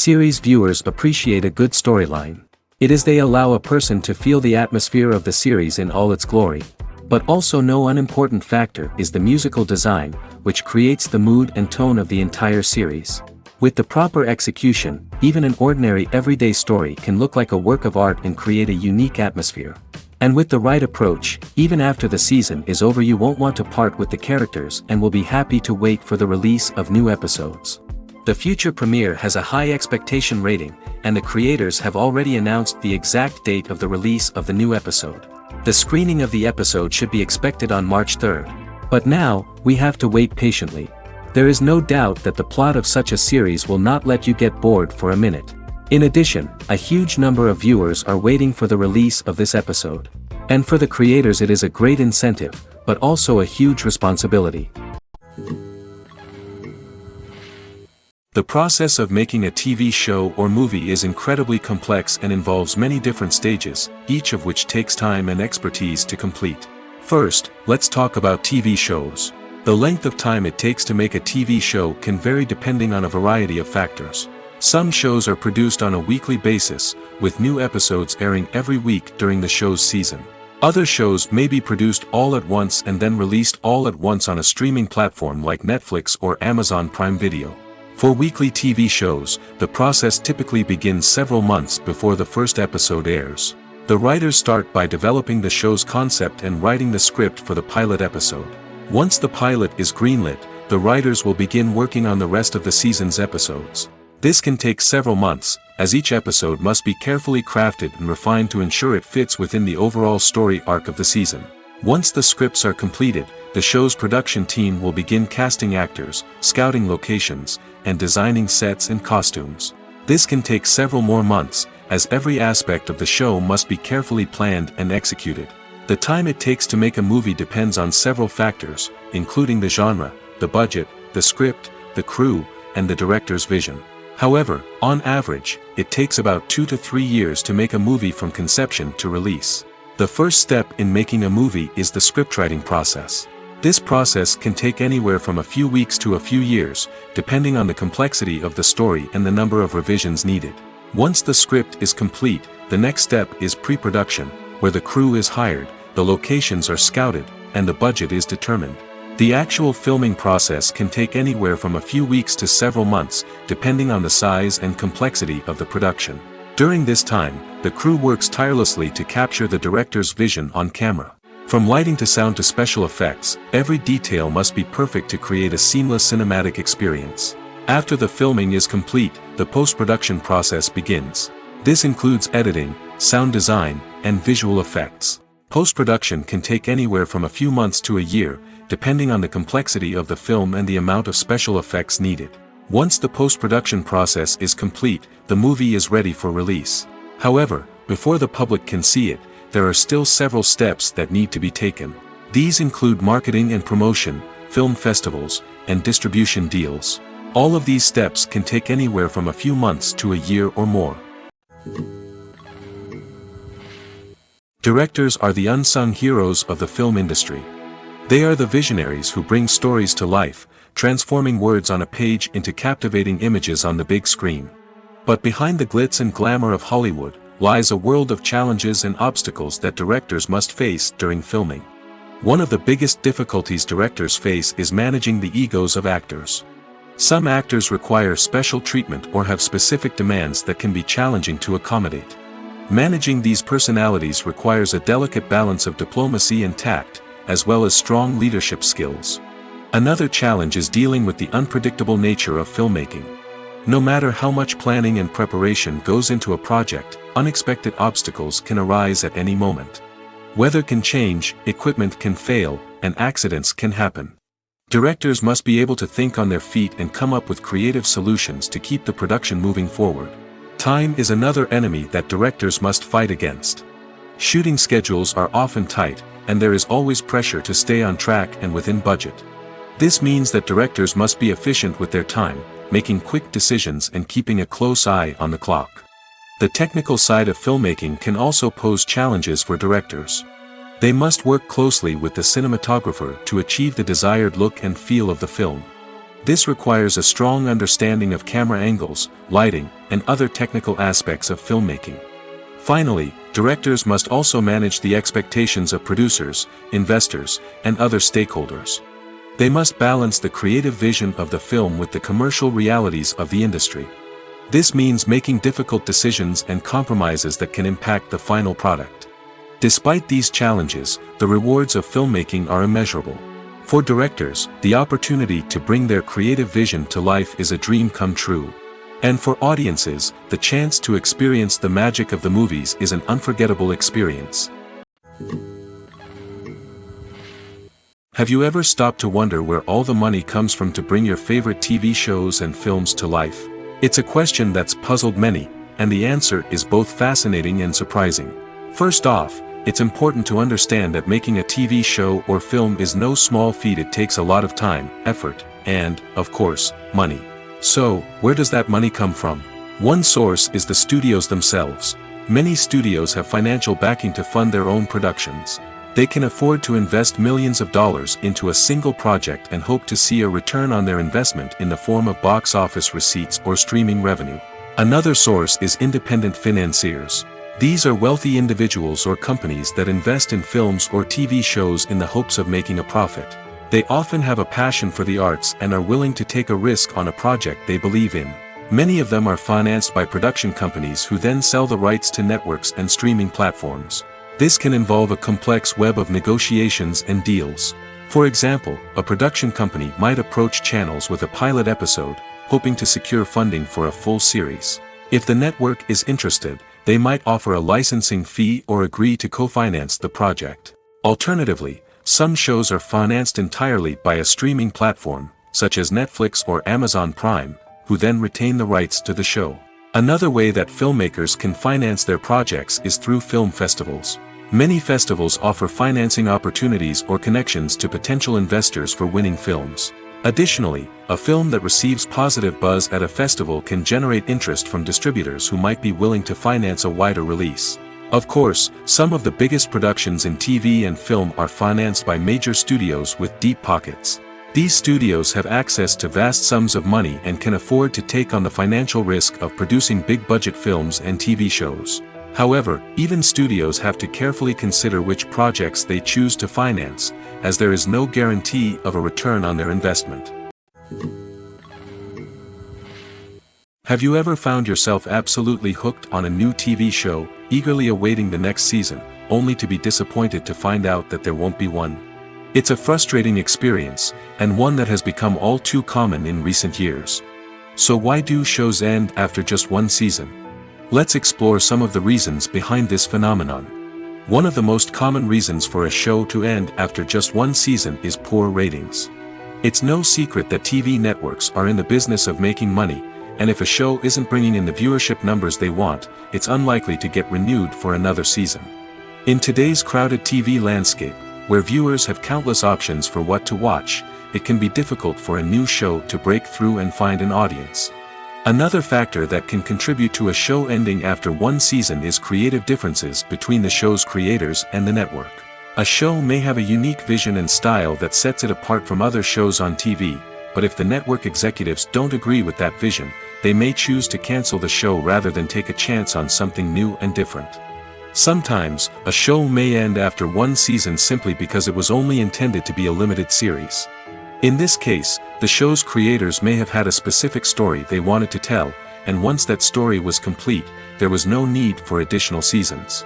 Series viewers appreciate a good storyline. It is they allow a person to feel the atmosphere of the series in all its glory. But also no unimportant factor is the musical design, which creates the mood and tone of the entire series. With the proper execution, even an ordinary everyday story can look like a work of art and create a unique atmosphere. And with the right approach, even after the season is over you won't want to part with the characters and will be happy to wait for the release of new episodes. The future premiere has a high expectation rating, and the creators have already announced the exact date of the release of the new episode. The screening of the episode should be expected on March 3rd. But now, we have to wait patiently. There is no doubt that the plot of such a series will not let you get bored for a minute. In addition, a huge number of viewers are waiting for the release of this episode. And for the creators it is a great incentive, but also a huge responsibility. The process of making a TV show or movie is incredibly complex and involves many different stages, each of which takes time and expertise to complete. First, let's talk about TV shows. The length of time it takes to make a TV show can vary depending on a variety of factors. Some shows are produced on a weekly basis, with new episodes airing every week during the show's season. Other shows may be produced all at once and then released all at once on a streaming platform like Netflix or Amazon Prime Video. For weekly TV shows, the process typically begins several months before the first episode airs. The writers start by developing the show's concept and writing the script for the pilot episode. Once the pilot is greenlit, the writers will begin working on the rest of the season's episodes. This can take several months, as each episode must be carefully crafted and refined to ensure it fits within the overall story arc of the season. Once the scripts are completed, the show's production team will begin casting actors, scouting locations, and designing sets and costumes. This can take several more months, as every aspect of the show must be carefully planned and executed. The time it takes to make a movie depends on several factors, including the genre, the budget, the script, the crew, and the director's vision. However, on average, it takes about 2 to 3 years to make a movie from conception to release. The first step in making a movie is the scriptwriting process. This process can take anywhere from a few weeks to a few years, depending on the complexity of the story and the number of revisions needed. Once the script is complete, the next step is pre-production, where the crew is hired, the locations are scouted, and the budget is determined. The actual filming process can take anywhere from a few weeks to several months, depending on the size and complexity of the production. During this time, the crew works tirelessly to capture the director's vision on camera. From lighting to sound to special effects, every detail must be perfect to create a seamless cinematic experience. After the filming is complete, the post-production process begins. This includes editing, sound design, and visual effects. Post-production can take anywhere from a few months to a year, depending on the complexity of the film and the amount of special effects needed. Once the post-production process is complete, the movie is ready for release. However, before the public can see it, there are still several steps that need to be taken. These include marketing and promotion, film festivals, and distribution deals. All of these steps can take anywhere from a few months to a year or more. Directors are the unsung heroes of the film industry. They are the visionaries who bring stories to life, transforming words on a page into captivating images on the big screen. But behind the glitz and glamour of Hollywood, lies a world of challenges and obstacles that directors must face during filming. One of the biggest difficulties directors face is managing the egos of actors. Some actors require special treatment or have specific demands that can be challenging to accommodate. Managing these personalities requires a delicate balance of diplomacy and tact, as well as strong leadership skills. Another challenge is dealing with the unpredictable nature of filmmaking. No matter how much planning and preparation goes into a project, unexpected obstacles can arise at any moment. Weather can change, equipment can fail, and accidents can happen. Directors must be able to think on their feet and come up with creative solutions to keep the production moving forward. Time is another enemy that directors must fight against. Shooting schedules are often tight, and there is always pressure to stay on track and within budget. This means that directors must be efficient with their time, making quick decisions and keeping a close eye on the clock. The technical side of filmmaking can also pose challenges for directors. They must work closely with the cinematographer to achieve the desired look and feel of the film. This requires a strong understanding of camera angles, lighting, and other technical aspects of filmmaking. Finally, directors must also manage the expectations of producers, investors, and other stakeholders. They must balance the creative vision of the film with the commercial realities of the industry. This means making difficult decisions and compromises that can impact the final product. Despite these challenges, the rewards of filmmaking are immeasurable. For directors, the opportunity to bring their creative vision to life is a dream come true. And for audiences, the chance to experience the magic of the movies is an unforgettable experience. Have you ever stopped to wonder where all the money comes from to bring your favorite TV shows and films to life? It's a question that's puzzled many, and the answer is both fascinating and surprising. First off, it's important to understand that making a TV show or film is no small feat. It takes a lot of time, effort, and, of course, money. So, where does that money come from? One source is the studios themselves. Many studios have financial backing to fund their own productions. They can afford to invest millions of dollars into a single project and hope to see a return on their investment in the form of box office receipts or streaming revenue. Another source is independent financiers. These are wealthy individuals or companies that invest in films or TV shows in the hopes of making a profit. They often have a passion for the arts and are willing to take a risk on a project they believe in. Many of them are financed by production companies who then sell the rights to networks and streaming platforms. This can involve a complex web of negotiations and deals. For example, a production company might approach channels with a pilot episode, hoping to secure funding for a full series. If the network is interested, they might offer a licensing fee or agree to co-finance the project. Alternatively, some shows are financed entirely by a streaming platform, such as Netflix or Amazon Prime, who then retain the rights to the show. Another way that filmmakers can finance their projects is through film festivals. Many festivals offer financing opportunities or connections to potential investors for winning films. Additionally, a film that receives positive buzz at a festival can generate interest from distributors who might be willing to finance a wider release. Of course, some of the biggest productions in TV and film are financed by major studios with deep pockets. These studios have access to vast sums of money and can afford to take on the financial risk of producing big-budget films and TV shows. However, even studios have to carefully consider which projects they choose to finance, as there is no guarantee of a return on their investment. Have you ever found yourself absolutely hooked on a new TV show, eagerly awaiting the next season, only to be disappointed to find out that there won't be one? It's a frustrating experience, and one that has become all too common in recent years. So why do shows end after just one season? Let's explore some of the reasons behind this phenomenon. One of the most common reasons for a show to end after just one season is poor ratings. It's no secret that TV networks are in the business of making money, and if a show isn't bringing in the viewership numbers they want, it's unlikely to get renewed for another season. In today's crowded TV landscape, where viewers have countless options for what to watch, it can be difficult for a new show to break through and find an audience. Another factor that can contribute to a show ending after one season is creative differences between the show's creators and the network. A show may have a unique vision and style that sets it apart from other shows on TV, but if the network executives don't agree with that vision, they may choose to cancel the show rather than take a chance on something new and different. Sometimes, a show may end after one season simply because it was only intended to be a limited series. In this case, the show's creators may have had a specific story they wanted to tell, and once that story was complete, there was no need for additional seasons.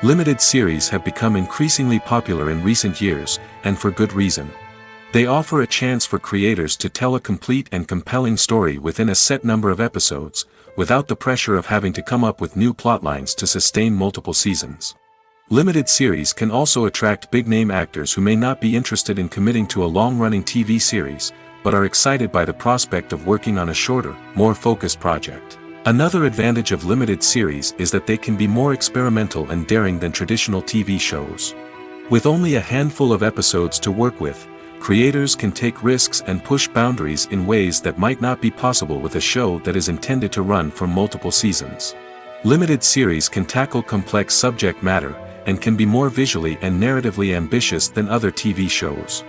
Limited series have become increasingly popular in recent years, and for good reason. They offer a chance for creators to tell a complete and compelling story within a set number of episodes, without the pressure of having to come up with new plotlines to sustain multiple seasons. Limited series can also attract big-name actors who may not be interested in committing to a long-running TV series, but are excited by the prospect of working on a shorter, more focused project. Another advantage of limited series is that they can be more experimental and daring than traditional TV shows. With only a handful of episodes to work with, creators can take risks and push boundaries in ways that might not be possible with a show that is intended to run for multiple seasons. Limited series can tackle complex subject matter, and can be more visually and narratively ambitious than other TV shows.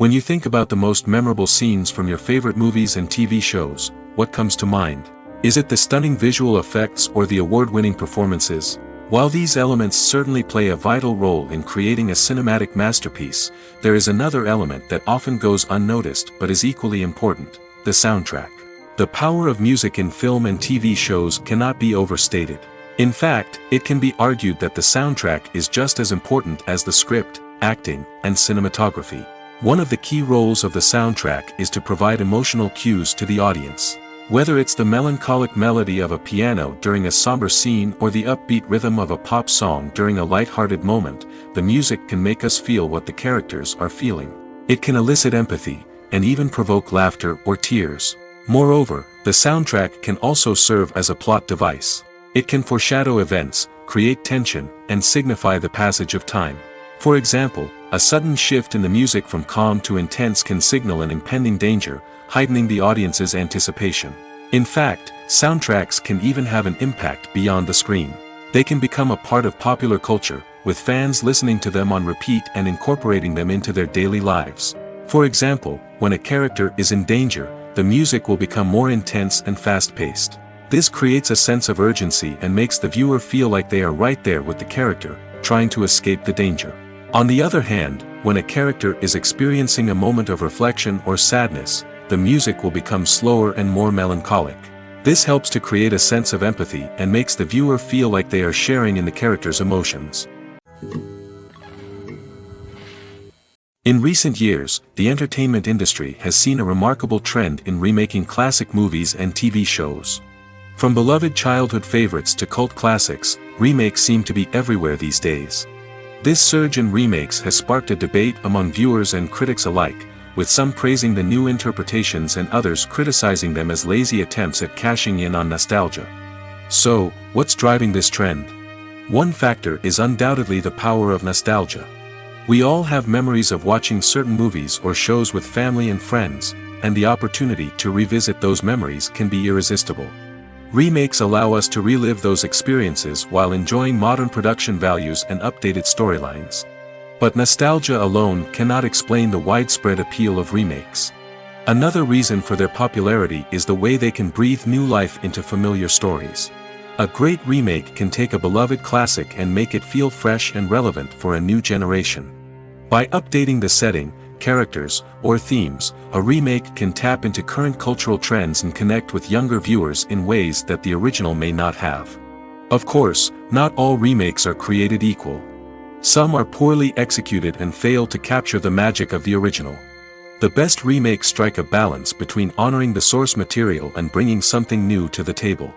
When you think about the most memorable scenes from your favorite movies and TV shows, what comes to mind? Is it the stunning visual effects or the award-winning performances? While these elements certainly play a vital role in creating a cinematic masterpiece, there is another element that often goes unnoticed but is equally important: the soundtrack. The power of music in film and TV shows cannot be overstated. In fact, it can be argued that the soundtrack is just as important as the script, acting, and cinematography. One of the key roles of the soundtrack is to provide emotional cues to the audience. Whether it's the melancholic melody of a piano during a somber scene or the upbeat rhythm of a pop song during a light-hearted moment, the music can make us feel what the characters are feeling. It can elicit empathy, and even provoke laughter or tears. Moreover, the soundtrack can also serve as a plot device. It can foreshadow events, create tension, and signify the passage of time. For example, a sudden shift in the music from calm to intense can signal an impending danger, heightening the audience's anticipation. In fact, soundtracks can even have an impact beyond the screen. They can become a part of popular culture, with fans listening to them on repeat and incorporating them into their daily lives. For example, when a character is in danger, the music will become more intense and fast-paced. This creates a sense of urgency and makes the viewer feel like they are right there with the character, trying to escape the danger. On the other hand, when a character is experiencing a moment of reflection or sadness, the music will become slower and more melancholic. This helps to create a sense of empathy and makes the viewer feel like they are sharing in the character's emotions. In recent years, the entertainment industry has seen a remarkable trend in remaking classic movies and TV shows. From beloved childhood favorites to cult classics, remakes seem to be everywhere these days. This surge in remakes has sparked a debate among viewers and critics alike, with some praising the new interpretations and others criticizing them as lazy attempts at cashing in on nostalgia. So, what's driving this trend? One factor is undoubtedly the power of nostalgia. We all have memories of watching certain movies or shows with family and friends, and the opportunity to revisit those memories can be irresistible. Remakes allow us to relive those experiences while enjoying modern production values and updated storylines. But nostalgia alone cannot explain the widespread appeal of remakes. Another reason for their popularity is the way they can breathe new life into familiar stories. A great remake can take a beloved classic and make it feel fresh and relevant for a new generation. By updating the setting, characters, or themes, a remake can tap into current cultural trends and connect with younger viewers in ways that the original may not have. Of course, not all remakes are created equal. Some are poorly executed and fail to capture the magic of the original. The best remakes strike a balance between honoring the source material and bringing something new to the table.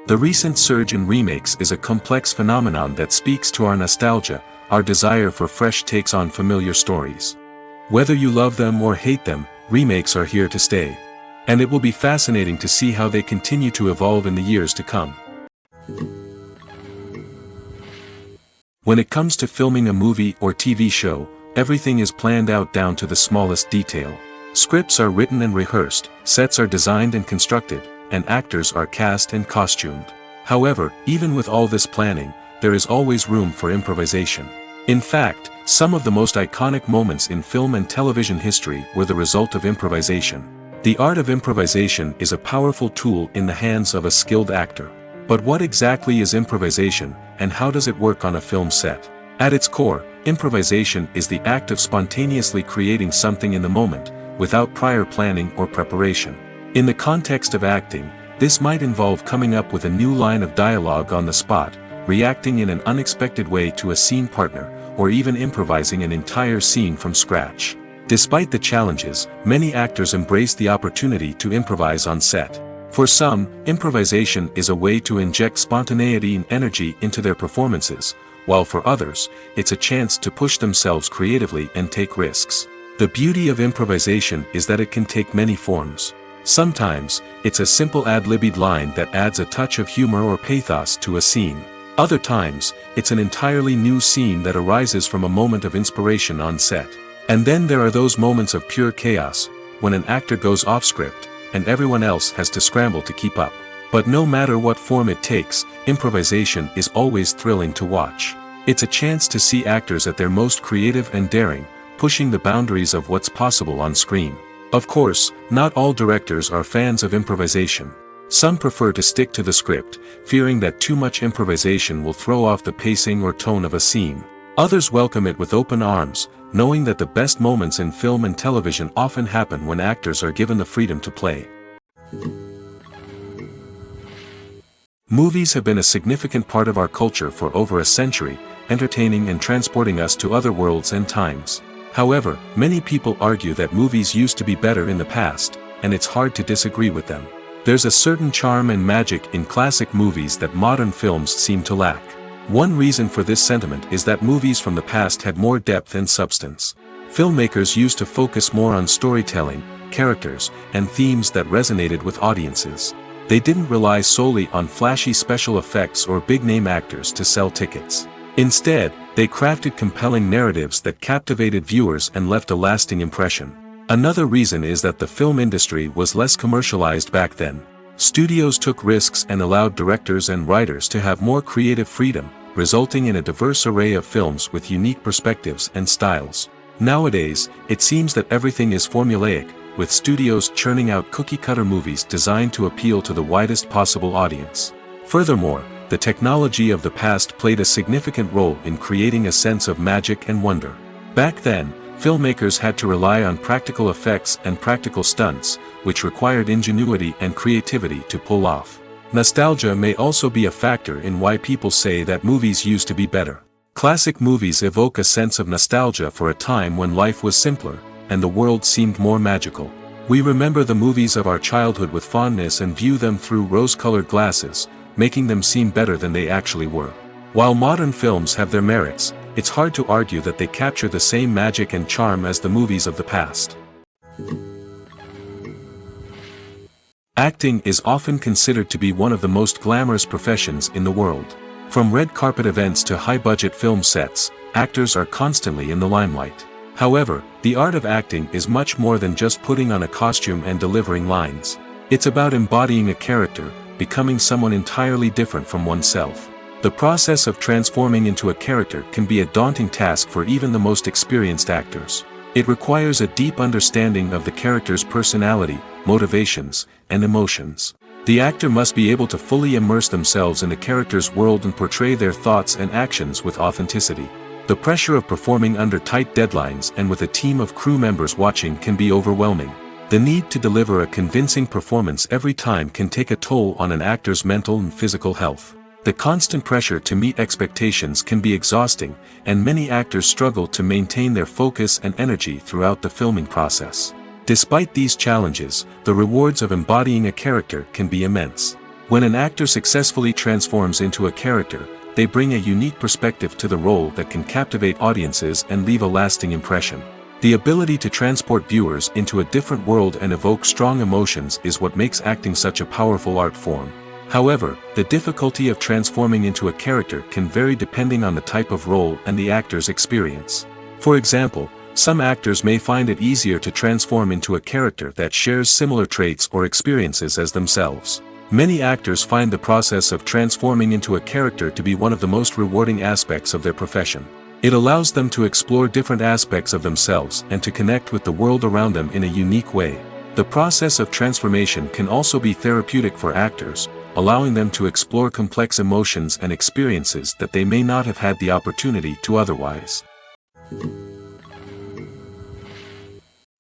The recent surge in remakes is a complex phenomenon that speaks to our nostalgia, our desire for fresh takes on familiar stories. Whether you love them or hate them, remakes are here to stay. And it will be fascinating to see how they continue to evolve in the years to come. When it comes to filming a movie or TV show, everything is planned out down to the smallest detail. Scripts are written and rehearsed, sets are designed and constructed, and actors are cast and costumed. However, even with all this planning, there is always room for improvisation. In fact, some of the most iconic moments in film and television history were the result of improvisation. The art of improvisation is a powerful tool in the hands of a skilled actor. But what exactly is improvisation, and how does it work on a film set? At its core, improvisation is the act of spontaneously creating something in the moment, without prior planning or preparation. In the context of acting, this might involve coming up with a new line of dialogue on the spot, reacting in an unexpected way to a scene partner, or even improvising an entire scene from scratch. Despite the challenges, many actors embrace the opportunity to improvise on set. For some, improvisation is a way to inject spontaneity and energy into their performances, while for others, it's a chance to push themselves creatively and take risks. The beauty of improvisation is that it can take many forms. Sometimes, it's a simple ad-libbed line that adds a touch of humor or pathos to a scene. Other times, it's an entirely new scene that arises from a moment of inspiration on set. And then there are those moments of pure chaos, when an actor goes off script, and everyone else has to scramble to keep up. But no matter what form it takes, improvisation is always thrilling to watch. It's a chance to see actors at their most creative and daring, pushing the boundaries of what's possible on screen. Of course, not all directors are fans of improvisation. Some prefer to stick to the script, fearing that too much improvisation will throw off the pacing or tone of a scene. Others welcome it with open arms, knowing that the best moments in film and television often happen when actors are given the freedom to play. Movies have been a significant part of our culture for over a century, entertaining and transporting us to other worlds and times. However, many people argue that movies used to be better in the past, and it's hard to disagree with them. There's a certain charm and magic in classic movies that modern films seem to lack. One reason for this sentiment is that movies from the past had more depth and substance. Filmmakers used to focus more on storytelling, characters, and themes that resonated with audiences. They didn't rely solely on flashy special effects or big-name actors to sell tickets. Instead, they crafted compelling narratives that captivated viewers and left a lasting impression. Another reason is that the film industry was less commercialized back then. Studios took risks and allowed directors and writers to have more creative freedom, resulting in a diverse array of films with unique perspectives and styles. Nowadays, it seems that everything is formulaic, with studios churning out cookie-cutter movies designed to appeal to the widest possible audience. Furthermore, the technology of the past played a significant role in creating a sense of magic and wonder. Back then, filmmakers had to rely on practical effects and practical stunts, which required ingenuity and creativity to pull off. Nostalgia may also be a factor in why people say that movies used to be better. Classic movies evoke a sense of nostalgia for a time when life was simpler, and the world seemed more magical. We remember the movies of our childhood with fondness and view them through rose-colored glasses, making them seem better than they actually were. While modern films have their merits, it's hard to argue that they capture the same magic and charm as the movies of the past. Acting is often considered to be one of the most glamorous professions in the world. From red carpet events to high-budget film sets, actors are constantly in the limelight. However, the art of acting is much more than just putting on a costume and delivering lines. It's about embodying a character, becoming someone entirely different from oneself. The process of transforming into a character can be a daunting task for even the most experienced actors. It requires a deep understanding of the character's personality, motivations, and emotions. The actor must be able to fully immerse themselves in the character's world and portray their thoughts and actions with authenticity. The pressure of performing under tight deadlines and with a team of crew members watching can be overwhelming. The need to deliver a convincing performance every time can take a toll on an actor's mental and physical health. The constant pressure to meet expectations can be exhausting, and many actors struggle to maintain their focus and energy throughout the filming process. Despite these challenges, the rewards of embodying a character can be immense. When an actor successfully transforms into a character, they bring a unique perspective to the role that can captivate audiences and leave a lasting impression. The ability to transport viewers into a different world and evoke strong emotions is what makes acting such a powerful art form. However, the difficulty of transforming into a character can vary depending on the type of role and the actor's experience. For example, some actors may find it easier to transform into a character that shares similar traits or experiences as themselves. Many actors find the process of transforming into a character to be one of the most rewarding aspects of their profession. It allows them to explore different aspects of themselves and to connect with the world around them in a unique way. The process of transformation can also be therapeutic for actors, allowing them to explore complex emotions and experiences that they may not have had the opportunity to otherwise.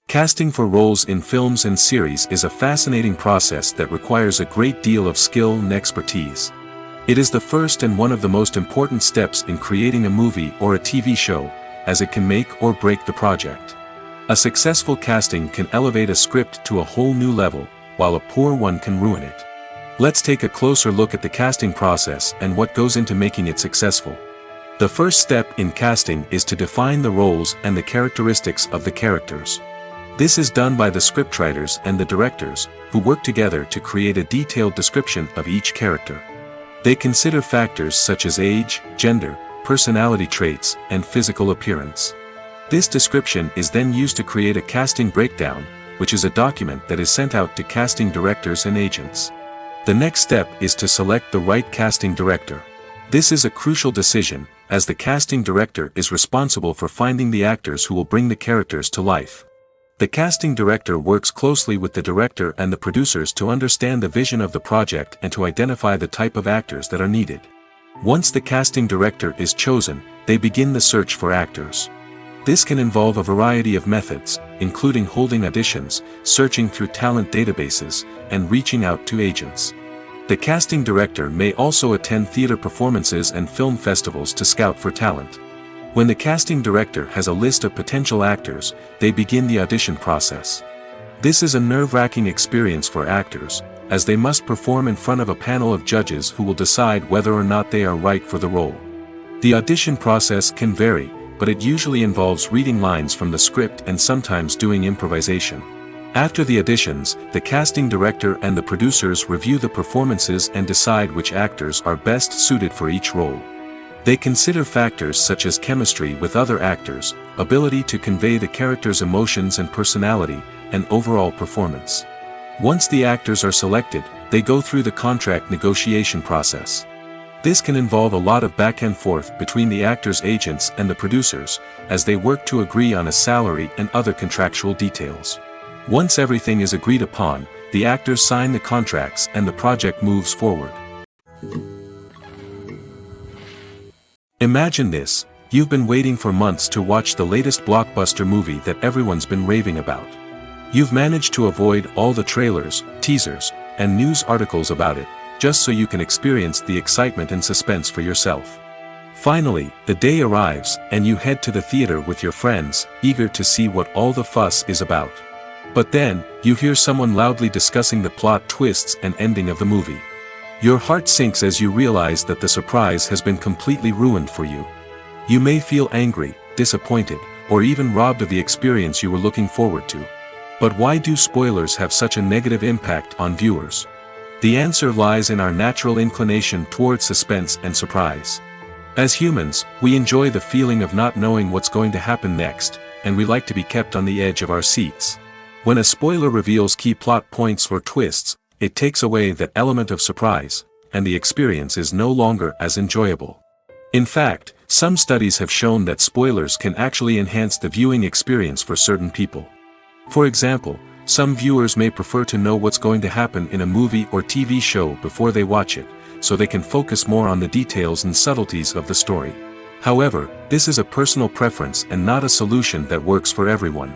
Casting for roles in films and series is a fascinating process that requires a great deal of skill and expertise. It is the first and one of the most important steps in creating a movie or a TV show, as it can make or break the project. A successful casting can elevate a script to a whole new level, while a poor one can ruin it. Let's take a closer look at the casting process and what goes into making it successful. The first step in casting is to define the roles and the characteristics of the characters. This is done by the scriptwriters and the directors, who work together to create a detailed description of each character. They consider factors such as age, gender, personality traits, and physical appearance. This description is then used to create a casting breakdown, which is a document that is sent out to casting directors and agents. The next step is to select the right casting director. This is a crucial decision, as the casting director is responsible for finding the actors who will bring the characters to life. The casting director works closely with the director and the producers to understand the vision of the project and to identify the type of actors that are needed. Once the casting director is chosen, they begin the search for actors. This can involve a variety of methods, including holding auditions, searching through talent databases, and reaching out to agents. The casting director may also attend theater performances and film festivals to scout for talent. When the casting director has a list of potential actors, they begin the audition process. This is a nerve-wracking experience for actors, as they must perform in front of a panel of judges who will decide whether or not they are right for the role. The audition process can vary, but it usually involves reading lines from the script and sometimes doing improvisation. After the auditions, the casting director and the producers review the performances and decide which actors are best suited for each role. They consider factors such as chemistry with other actors, ability to convey the character's emotions and personality, and overall performance. Once the actors are selected, they go through the contract negotiation process. This can involve a lot of back and forth between the actors' agents and the producers, as they work to agree on a salary and other contractual details. Once everything is agreed upon, the actors sign the contracts and the project moves forward. Imagine this: you've been waiting for months to watch the latest blockbuster movie that everyone's been raving about. You've managed to avoid all the trailers, teasers, and news articles about it, just so you can experience the excitement and suspense for yourself. Finally, the day arrives, and you head to the theater with your friends, eager to see what all the fuss is about. But then, you hear someone loudly discussing the plot twists and ending of the movie. Your heart sinks as you realize that the surprise has been completely ruined for you. You may feel angry, disappointed, or even robbed of the experience you were looking forward to. But why do spoilers have such a negative impact on viewers? The answer lies in our natural inclination towards suspense and surprise. As humans, we enjoy the feeling of not knowing what's going to happen next, and we like to be kept on the edge of our seats. When a spoiler reveals key plot points or twists, it takes away that element of surprise, and the experience is no longer as enjoyable. In fact, some studies have shown that spoilers can actually enhance the viewing experience for certain people. For example, some viewers may prefer to know what's going to happen in a movie or TV show before they watch it, so they can focus more on the details and subtleties of the story. However, this is a personal preference and not a solution that works for everyone.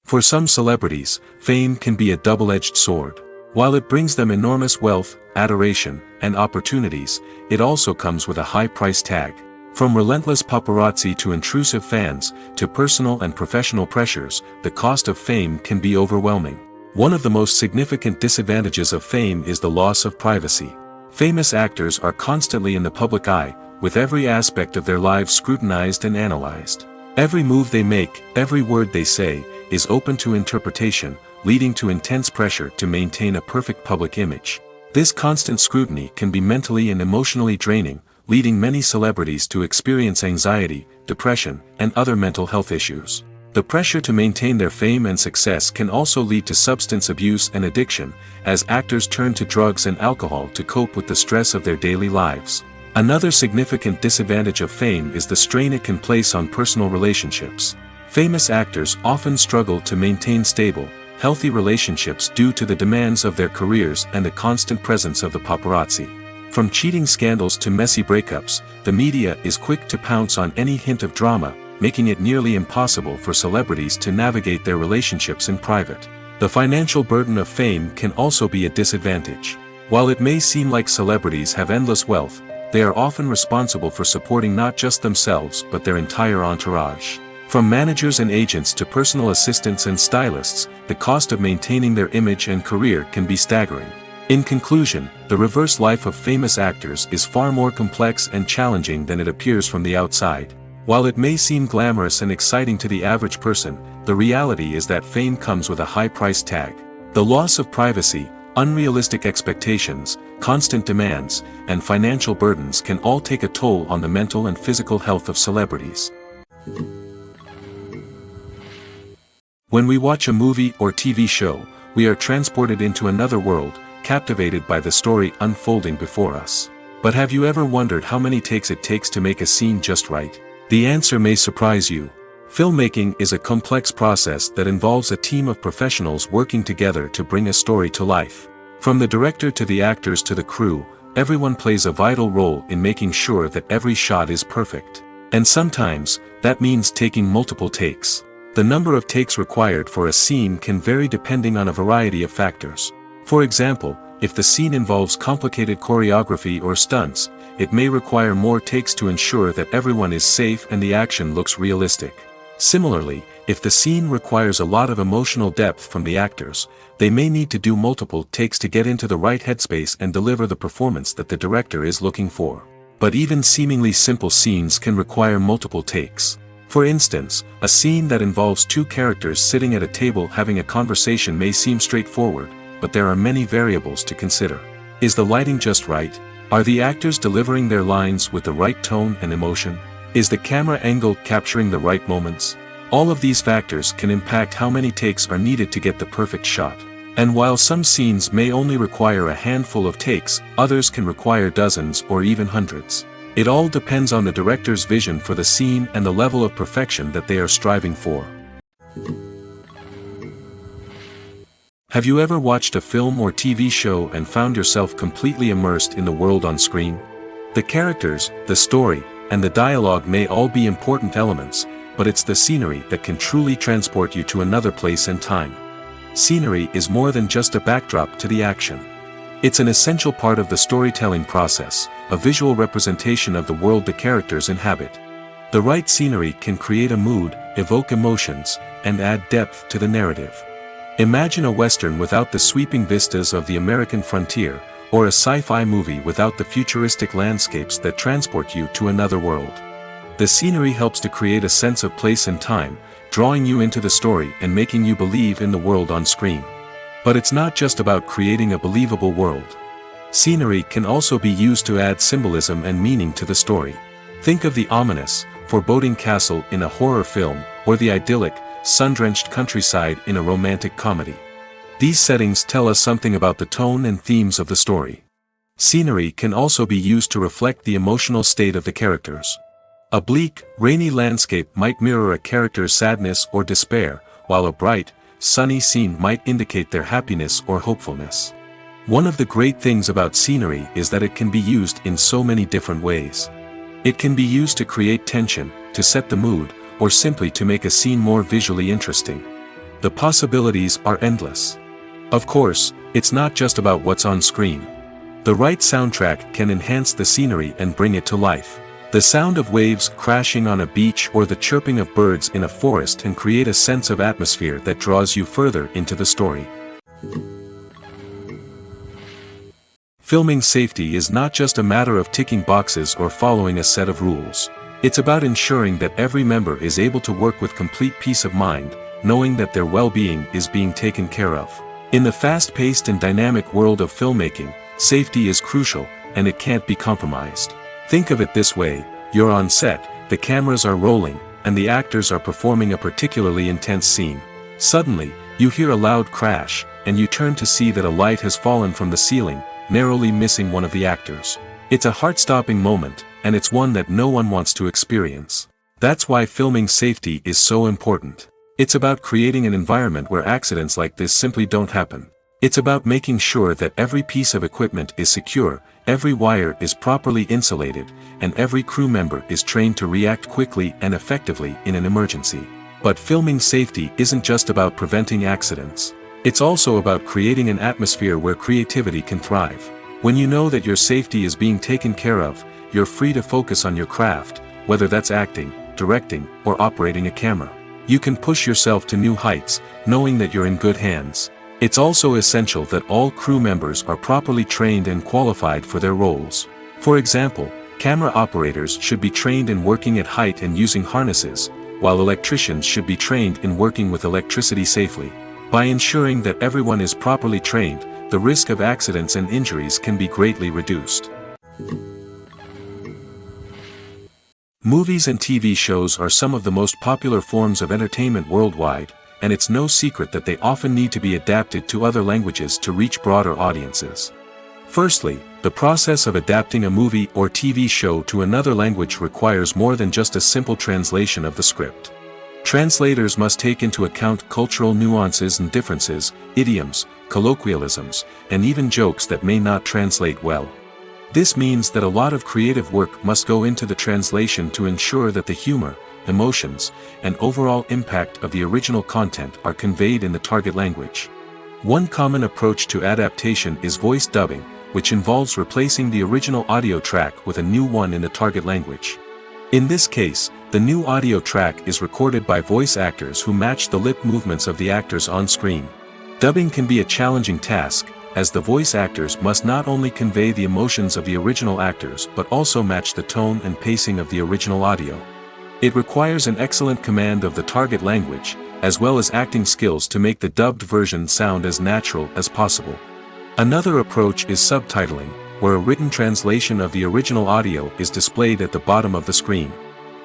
For some celebrities, fame can be a double-edged sword. While it brings them enormous wealth, adoration, and opportunities, it also comes with a high price tag. From relentless paparazzi to intrusive fans, to personal and professional pressures, the cost of fame can be overwhelming. One of the most significant disadvantages of fame is the loss of privacy. Famous actors are constantly in the public eye, with every aspect of their lives scrutinized and analyzed. Every move they make, every word they say, is open to interpretation, leading to intense pressure to maintain a perfect public image. This constant scrutiny can be mentally and emotionally draining, leading many celebrities to experience anxiety, depression, and other mental health issues. The pressure to maintain their fame and success can also lead to substance abuse and addiction, as actors turn to drugs and alcohol to cope with the stress of their daily lives. Another significant disadvantage of fame is the strain it can place on personal relationships. Famous actors often struggle to maintain stable, healthy relationships due to the demands of their careers and the constant presence of the paparazzi. From cheating scandals to messy breakups, the media is quick to pounce on any hint of drama, making it nearly impossible for celebrities to navigate their relationships in private. The financial burden of fame can also be a disadvantage. While it may seem like celebrities have endless wealth, they are often responsible for supporting not just themselves but their entire entourage. From managers and agents to personal assistants and stylists, the cost of maintaining their image and career can be staggering. In conclusion, the reverse life of famous actors is far more complex and challenging than it appears from the outside. While it may seem glamorous and exciting to the average person, the reality is that fame comes with a high price tag. The loss of privacy, unrealistic expectations, constant demands, and financial burdens can all take a toll on the mental and physical health of celebrities. When we watch a movie or TV show, we are transported into another world, captivated by the story unfolding before us. But have you ever wondered how many takes it takes to make a scene just right? The answer may surprise you. Filmmaking is a complex process that involves a team of professionals working together to bring a story to life. From the director to the actors to the crew, everyone plays a vital role in making sure that every shot is perfect. And sometimes, that means taking multiple takes. The number of takes required for a scene can vary depending on a variety of factors. For example, if the scene involves complicated choreography or stunts, it may require more takes to ensure that everyone is safe and the action looks realistic. Similarly, if the scene requires a lot of emotional depth from the actors, they may need to do multiple takes to get into the right headspace and deliver the performance that the director is looking for. But even seemingly simple scenes can require multiple takes. For instance, a scene that involves two characters sitting at a table having a conversation may seem straightforward, but there are many variables to consider. Is the lighting just right? Are the actors delivering their lines with the right tone and emotion? Is the camera angle capturing the right moments? All of these factors can impact how many takes are needed to get the perfect shot. And while some scenes may only require a handful of takes, others can require dozens or even hundreds. It all depends on the director's vision for the scene and the level of perfection that they are striving for. Have you ever watched a film or TV show and found yourself completely immersed in the world on screen? The characters, the story, and the dialogue may all be important elements, but it's the scenery that can truly transport you to another place and time. Scenery is more than just a backdrop to the action. It's an essential part of the storytelling process, a visual representation of the world the characters inhabit. The right scenery can create a mood, evoke emotions, and add depth to the narrative. Imagine a Western without the sweeping vistas of the American frontier, or a sci-fi movie without the futuristic landscapes that transport you to another world. The scenery helps to create a sense of place and time, drawing you into the story and making you believe in the world on screen. But it's not just about creating a believable world. Scenery can also be used to add symbolism and meaning to the story. Think of the ominous, foreboding castle in a horror film, or the idyllic, sun-drenched countryside in a romantic comedy. These settings tell us something about the tone and themes of the story. Scenery can also be used to reflect the emotional state of the characters. A bleak, rainy landscape might mirror a character's sadness or despair, while a bright, sunny scene might indicate their happiness or hopefulness. One of the great things about scenery is that it can be used in so many different ways. It can be used to create tension, to set the mood, or simply to make a scene more visually interesting. The possibilities are endless. Of course, it's not just about what's on screen. The right soundtrack can enhance the scenery and bring it to life. The sound of waves crashing on a beach or the chirping of birds in a forest can create a sense of atmosphere that draws you further into the story. Filming safety is not just a matter of ticking boxes or following a set of rules. It's about ensuring that every member is able to work with complete peace of mind, knowing that their well-being is being taken care of. In the fast-paced and dynamic world of filmmaking, safety is crucial, and it can't be compromised. Think of it this way: you're on set, the cameras are rolling, and the actors are performing a particularly intense scene. Suddenly, you hear a loud crash, and you turn to see that a light has fallen from the ceiling, narrowly missing one of the actors. It's a heart-stopping moment, and it's one that no one wants to experience. That's why filming safety is so important. It's about creating an environment where accidents like this simply don't happen. It's about making sure that every piece of equipment is secure, every wire is properly insulated, and every crew member is trained to react quickly and effectively in an emergency. But filming safety isn't just about preventing accidents. It's also about creating an atmosphere where creativity can thrive. When you know that your safety is being taken care of, you're free to focus on your craft, whether that's acting, directing, or operating a camera. You can push yourself to new heights, knowing that you're in good hands. It's also essential that all crew members are properly trained and qualified for their roles. For example, camera operators should be trained in working at height and using harnesses, while electricians should be trained in working with electricity safely. By ensuring that everyone is properly trained, the risk of accidents and injuries can be greatly reduced. Movies and TV shows are some of the most popular forms of entertainment worldwide, and it's no secret that they often need to be adapted to other languages to reach broader audiences. Firstly, the process of adapting a movie or TV show to another language requires more than just a simple translation of the script. Translators must take into account cultural nuances and differences, idioms, colloquialisms, and even jokes that may not translate well. This means that a lot of creative work must go into the translation to ensure that the humor, emotions, and overall impact of the original content are conveyed in the target language. One common approach to adaptation is voice dubbing, which involves replacing the original audio track with a new one in the target language. In this case, the new audio track is recorded by voice actors who match the lip movements of the actors on screen. Dubbing can be a challenging task, as the voice actors must not only convey the emotions of the original actors but also match the tone and pacing of the original audio. It requires an excellent command of the target language, as well as acting skills to make the dubbed version sound as natural as possible. Another approach is subtitling, where a written translation of the original audio is displayed at the bottom of the screen.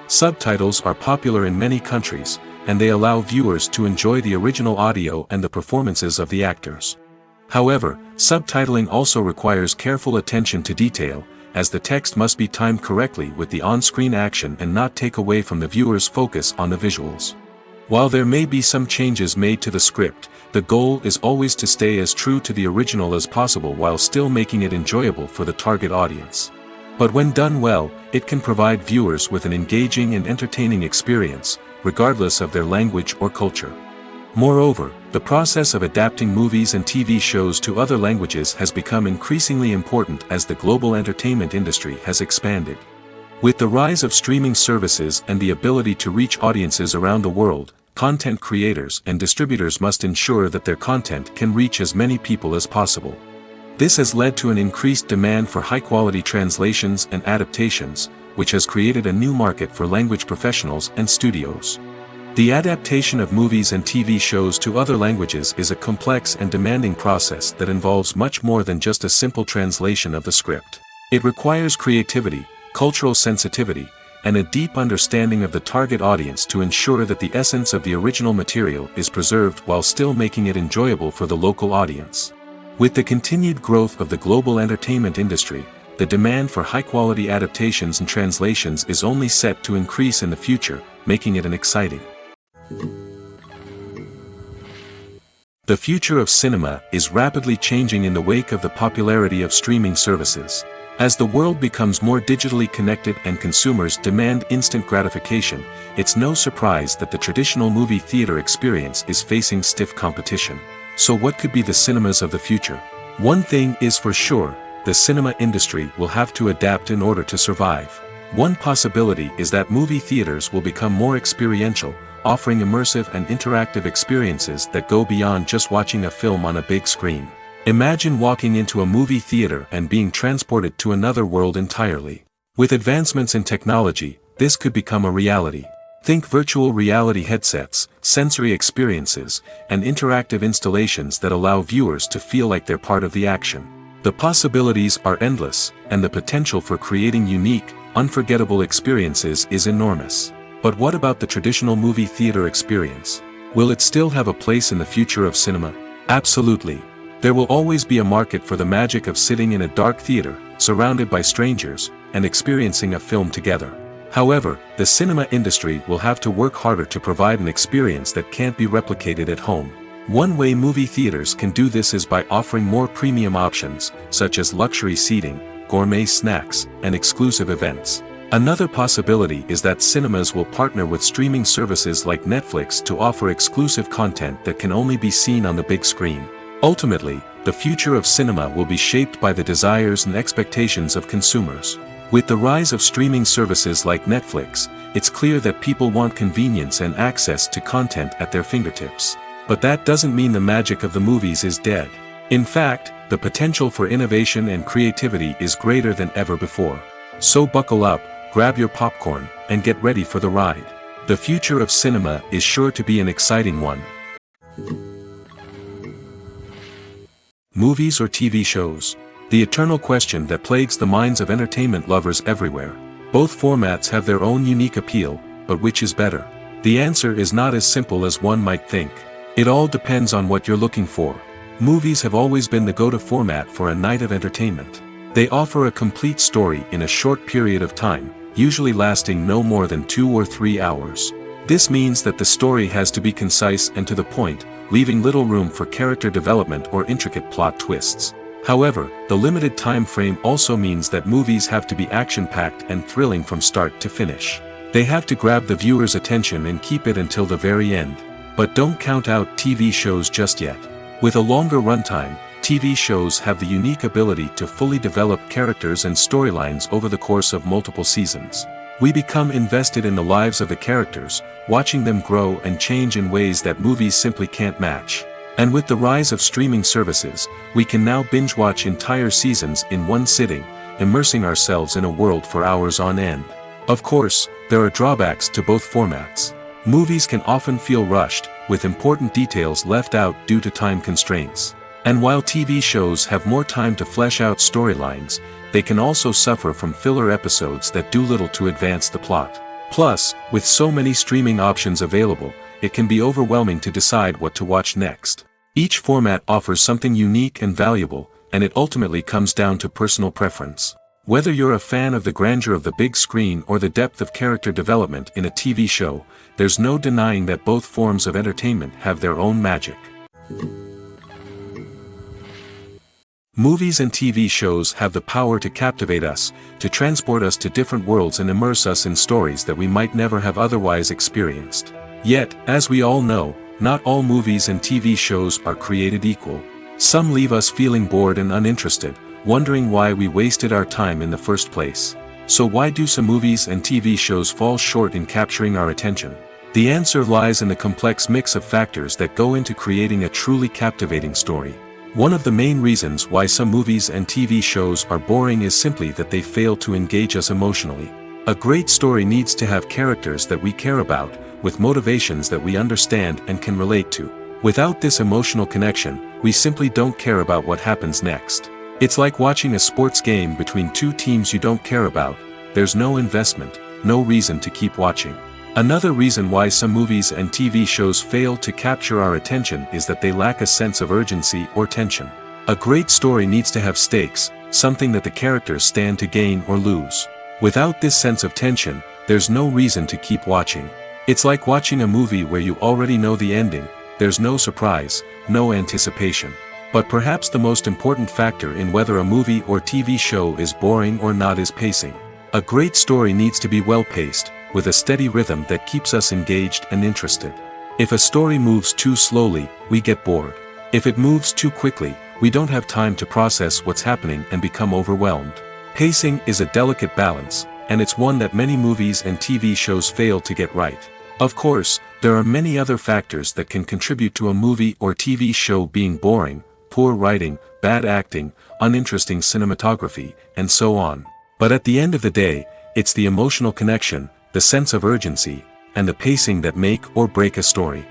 Subtitles are popular in many countries, and they allow viewers to enjoy the original audio and the performances of the actors. However, subtitling also requires careful attention to detail, as the text must be timed correctly with the on-screen action and not take away from the viewer's focus on the visuals. While there may be some changes made to the script, the goal is always to stay as true to the original as possible while still making it enjoyable for the target audience. But when done well, it can provide viewers with an engaging and entertaining experience, regardless of their language or culture. Moreover, the process of adapting movies and TV shows to other languages has become increasingly important as the global entertainment industry has expanded. With the rise of streaming services and the ability to reach audiences around the world, content creators and distributors must ensure that their content can reach as many people as possible. This has led to an increased demand for high-quality translations and adaptations, which has created a new market for language professionals and studios. The adaptation of movies and TV shows to other languages is a complex and demanding process that involves much more than just a simple translation of the script. It requires creativity, cultural sensitivity, and a deep understanding of the target audience to ensure that the essence of the original material is preserved while still making it enjoyable for the local audience. With the continued growth of the global entertainment industry, the demand for high-quality adaptations and translations is only set to increase in the future, making it an exciting. The future of cinema is rapidly changing in the wake of the popularity of streaming services. As the world becomes more digitally connected and consumers demand instant gratification, it's no surprise that the traditional movie theater experience is facing stiff competition. So what could be the cinemas of the future? One thing is for sure, the cinema industry will have to adapt in order to survive. One possibility is that movie theaters will become more experiential, offering immersive and interactive experiences that go beyond just watching a film on a big screen. Imagine walking into a movie theater and being transported to another world entirely. With advancements in technology, this could become a reality. Think virtual reality headsets, sensory experiences, and interactive installations that allow viewers to feel like they're part of the action. The possibilities are endless, and the potential for creating unique, unforgettable experiences is enormous. But what about the traditional movie theater experience? Will it still have a place in the future of cinema? Absolutely. There will always be a market for the magic of sitting in a dark theater, surrounded by strangers, and experiencing a film together. However, the cinema industry will have to work harder to provide an experience that can't be replicated at home. One way movie theaters can do this is by offering more premium options, such as luxury seating, gourmet snacks, and exclusive events. Another possibility is that cinemas will partner with streaming services like Netflix to offer exclusive content that can only be seen on the big screen. Ultimately, the future of cinema will be shaped by the desires and expectations of consumers. With the rise of streaming services like Netflix, it's clear that people want convenience and access to content at their fingertips. But that doesn't mean the magic of the movies is dead. In fact, the potential for innovation and creativity is greater than ever before. So buckle up, grab your popcorn, and get ready for the ride. The future of cinema is sure to be an exciting one. Movies or TV shows? The eternal question that plagues the minds of entertainment lovers everywhere. Both formats have their own unique appeal, but which is better? The answer is not as simple as one might think. It all depends on what you're looking for. Movies have always been the go-to format for a night of entertainment. They offer a complete story in a short period of time, usually lasting no more than 2 or 3 hours. This means that the story has to be concise and to the point, leaving little room for character development or intricate plot twists. However, the limited time frame also means that movies have to be action-packed and thrilling from start to finish. They have to grab the viewer's attention and keep it until the very end. But don't count out TV shows just yet. With a longer runtime, TV shows have the unique ability to fully develop characters and storylines over the course of multiple seasons. We become invested in the lives of the characters, watching them grow and change in ways that movies simply can't match. And with the rise of streaming services, we can now binge-watch entire seasons in one sitting, immersing ourselves in a world for hours on end. Of course, there are drawbacks to both formats. Movies can often feel rushed, with important details left out due to time constraints. And while TV shows have more time to flesh out storylines, they can also suffer from filler episodes that do little to advance the plot. Plus, with so many streaming options available, it can be overwhelming to decide what to watch next. Each format offers something unique and valuable, and it ultimately comes down to personal preference. Whether you're a fan of the grandeur of the big screen or the depth of character development in a TV show, there's no denying that both forms of entertainment have their own magic. Movies and TV shows have the power to captivate us, to transport us to different worlds and immerse us in stories that we might never have otherwise experienced. Yet, as we all know, not all movies and TV shows are created equal. Some leave us feeling bored and uninterested, wondering why we wasted our time in the first place. So why do some movies and TV shows fall short in capturing our attention? The answer lies in the complex mix of factors that go into creating a truly captivating story. One of the main reasons why some movies and TV shows are boring is simply that they fail to engage us emotionally. A great story needs to have characters that we care about, with motivations that we understand and can relate to. Without this emotional connection, we simply don't care about what happens next. It's like watching a sports game between two teams you don't care about. There's no investment, no reason to keep watching. Another reason why some movies and TV shows fail to capture our attention is that they lack a sense of urgency or tension. A great story needs to have stakes, something that the characters stand to gain or lose. Without this sense of tension, there's no reason to keep watching. It's like watching a movie where you already know the ending. There's no surprise, no anticipation. But perhaps the most important factor in whether a movie or TV show is boring or not is pacing. A great story needs to be well-paced, with a steady rhythm that keeps us engaged and interested. If a story moves too slowly, we get bored. If it moves too quickly, we don't have time to process what's happening and become overwhelmed. Pacing is a delicate balance, and it's one that many movies and TV shows fail to get right. Of course, there are many other factors that can contribute to a movie or TV show being boring: poor writing, bad acting, uninteresting cinematography, and so on. But at the end of the day, it's the emotional connection, the sense of urgency, and the pacing that make or break a story.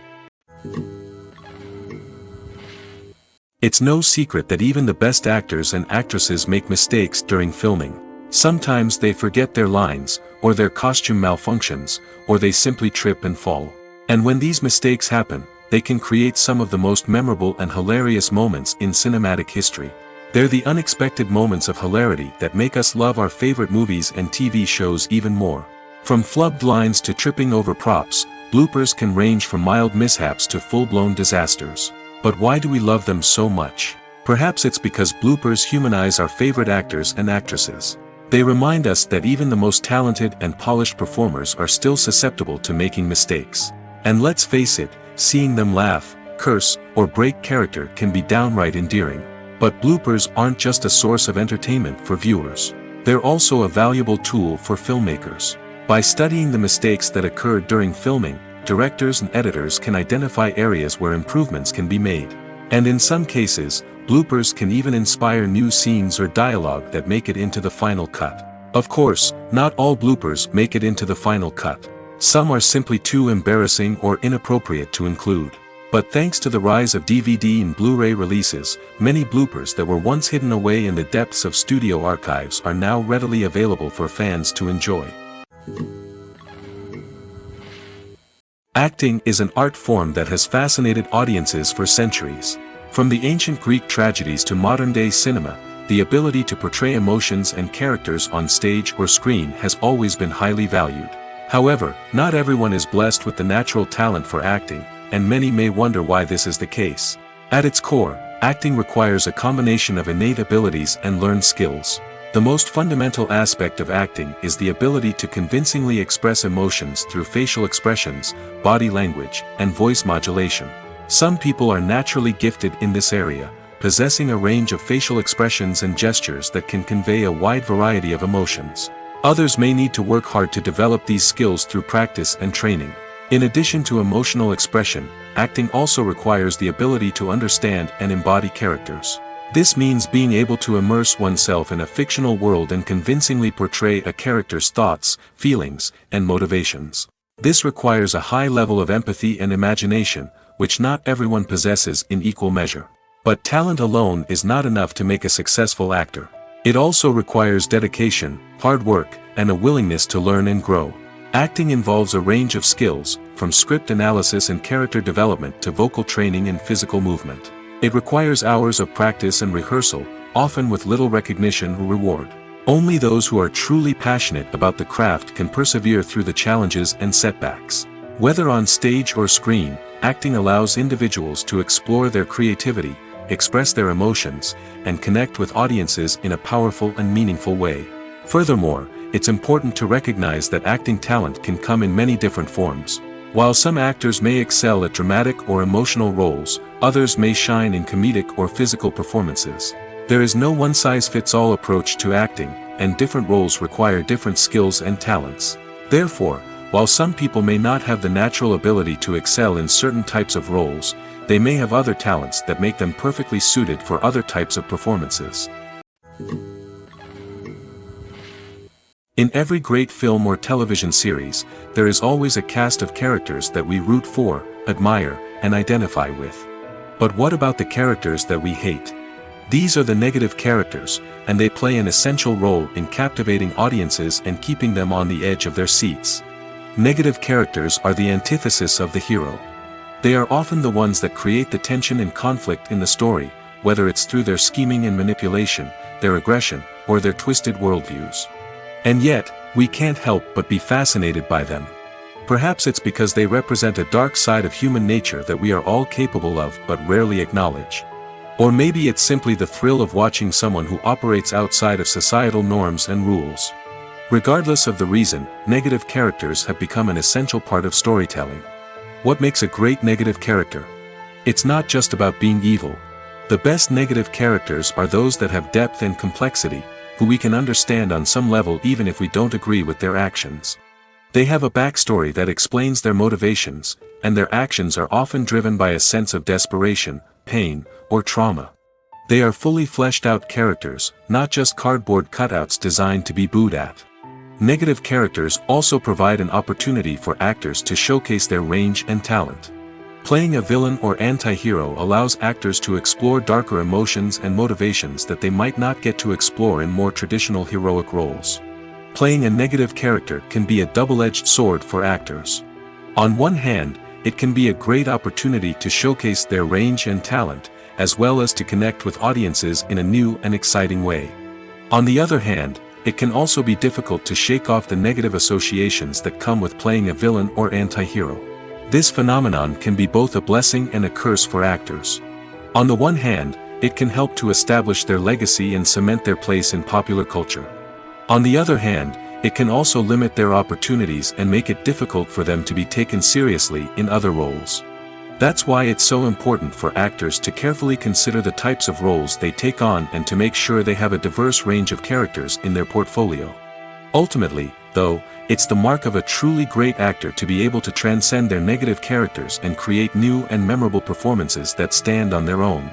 It's no secret that even the best actors and actresses make mistakes during filming. Sometimes they forget their lines, or their costume malfunctions, or they simply trip and fall. And when these mistakes happen, they can create some of the most memorable and hilarious moments in cinematic history. They're the unexpected moments of hilarity that make us love our favorite movies and TV shows even more. From flubbed lines to tripping over props, bloopers can range from mild mishaps to full-blown disasters. But why do we love them so much? Perhaps it's because bloopers humanize our favorite actors and actresses. They remind us that even the most talented and polished performers are still susceptible to making mistakes. And let's face it, seeing them laugh, curse, or break character can be downright endearing. But bloopers aren't just a source of entertainment for viewers. They're also a valuable tool for filmmakers. By studying the mistakes that occurred during filming, directors and editors can identify areas where improvements can be made. And in some cases, bloopers can even inspire new scenes or dialogue that make it into the final cut. Of course, not all bloopers make it into the final cut. Some are simply too embarrassing or inappropriate to include. But thanks to the rise of DVD and Blu-ray releases, many bloopers that were once hidden away in the depths of studio archives are now readily available for fans to enjoy. Acting is an art form that has fascinated audiences for centuries. From the ancient Greek tragedies to modern-day cinema, the ability to portray emotions and characters on stage or screen has always been highly valued. However, not everyone is blessed with the natural talent for acting, and many may wonder why this is the case. At its core, acting requires a combination of innate abilities and learned skills. The most fundamental aspect of acting is the ability to convincingly express emotions through facial expressions, body language, and voice modulation. Some people are naturally gifted in this area, possessing a range of facial expressions and gestures that can convey a wide variety of emotions. Others may need to work hard to develop these skills through practice and training. In addition to emotional expression, acting also requires the ability to understand and embody characters. This means being able to immerse oneself in a fictional world and convincingly portray a character's thoughts, feelings, and motivations. This requires a high level of empathy and imagination, which not everyone possesses in equal measure. But talent alone is not enough to make a successful actor. It also requires dedication, hard work, and a willingness to learn and grow. Acting involves a range of skills, from script analysis and character development to vocal training and physical movement. It requires hours of practice and rehearsal, often with little recognition or reward. Only those who are truly passionate about the craft can persevere through the challenges and setbacks. Whether on stage or screen, acting allows individuals to explore their creativity, express their emotions, and connect with audiences in a powerful and meaningful way. Furthermore, it's important to recognize that acting talent can come in many different forms. While some actors may excel at dramatic or emotional roles, others may shine in comedic or physical performances. There is no one-size-fits-all approach to acting, and different roles require different skills and talents. Therefore, while some people may not have the natural ability to excel in certain types of roles, they may have other talents that make them perfectly suited for other types of performances. In every great film or television series, there is always a cast of characters that we root for, admire, and identify with. But what about the characters that we hate? These are the negative characters, and they play an essential role in captivating audiences and keeping them on the edge of their seats. Negative characters are the antithesis of the hero. They are often the ones that create the tension and conflict in the story, whether it's through their scheming and manipulation, their aggression, or their twisted worldviews. And yet, we can't help but be fascinated by them. Perhaps it's because they represent a dark side of human nature that we are all capable of but rarely acknowledge. Or maybe it's simply the thrill of watching someone who operates outside of societal norms and rules. Regardless of the reason, negative characters have become an essential part of storytelling. What makes a great negative character? It's not just about being evil. The best negative characters are those that have depth and complexity, who we can understand on some level even if we don't agree with their actions. They have a backstory that explains their motivations, and their actions are often driven by a sense of desperation, pain, or trauma. They are fully fleshed out characters, not just cardboard cutouts designed to be booed at. Negative characters also provide an opportunity for actors to showcase their range and talent. Playing a villain or anti-hero allows actors to explore darker emotions and motivations that they might not get to explore in more traditional heroic roles. Playing a negative character can be a double-edged sword for actors. On one hand, it can be a great opportunity to showcase their range and talent, as well as to connect with audiences in a new and exciting way. On the other hand, it can also be difficult to shake off the negative associations that come with playing a villain or anti-hero. This phenomenon can be both a blessing and a curse for actors. On the one hand, it can help to establish their legacy and cement their place in popular culture. On the other hand, it can also limit their opportunities and make it difficult for them to be taken seriously in other roles. That's why it's so important for actors to carefully consider the types of roles they take on and to make sure they have a diverse range of characters in their portfolio. Ultimately, though, it's the mark of a truly great actor to be able to transcend their negative characters and create new and memorable performances that stand on their own.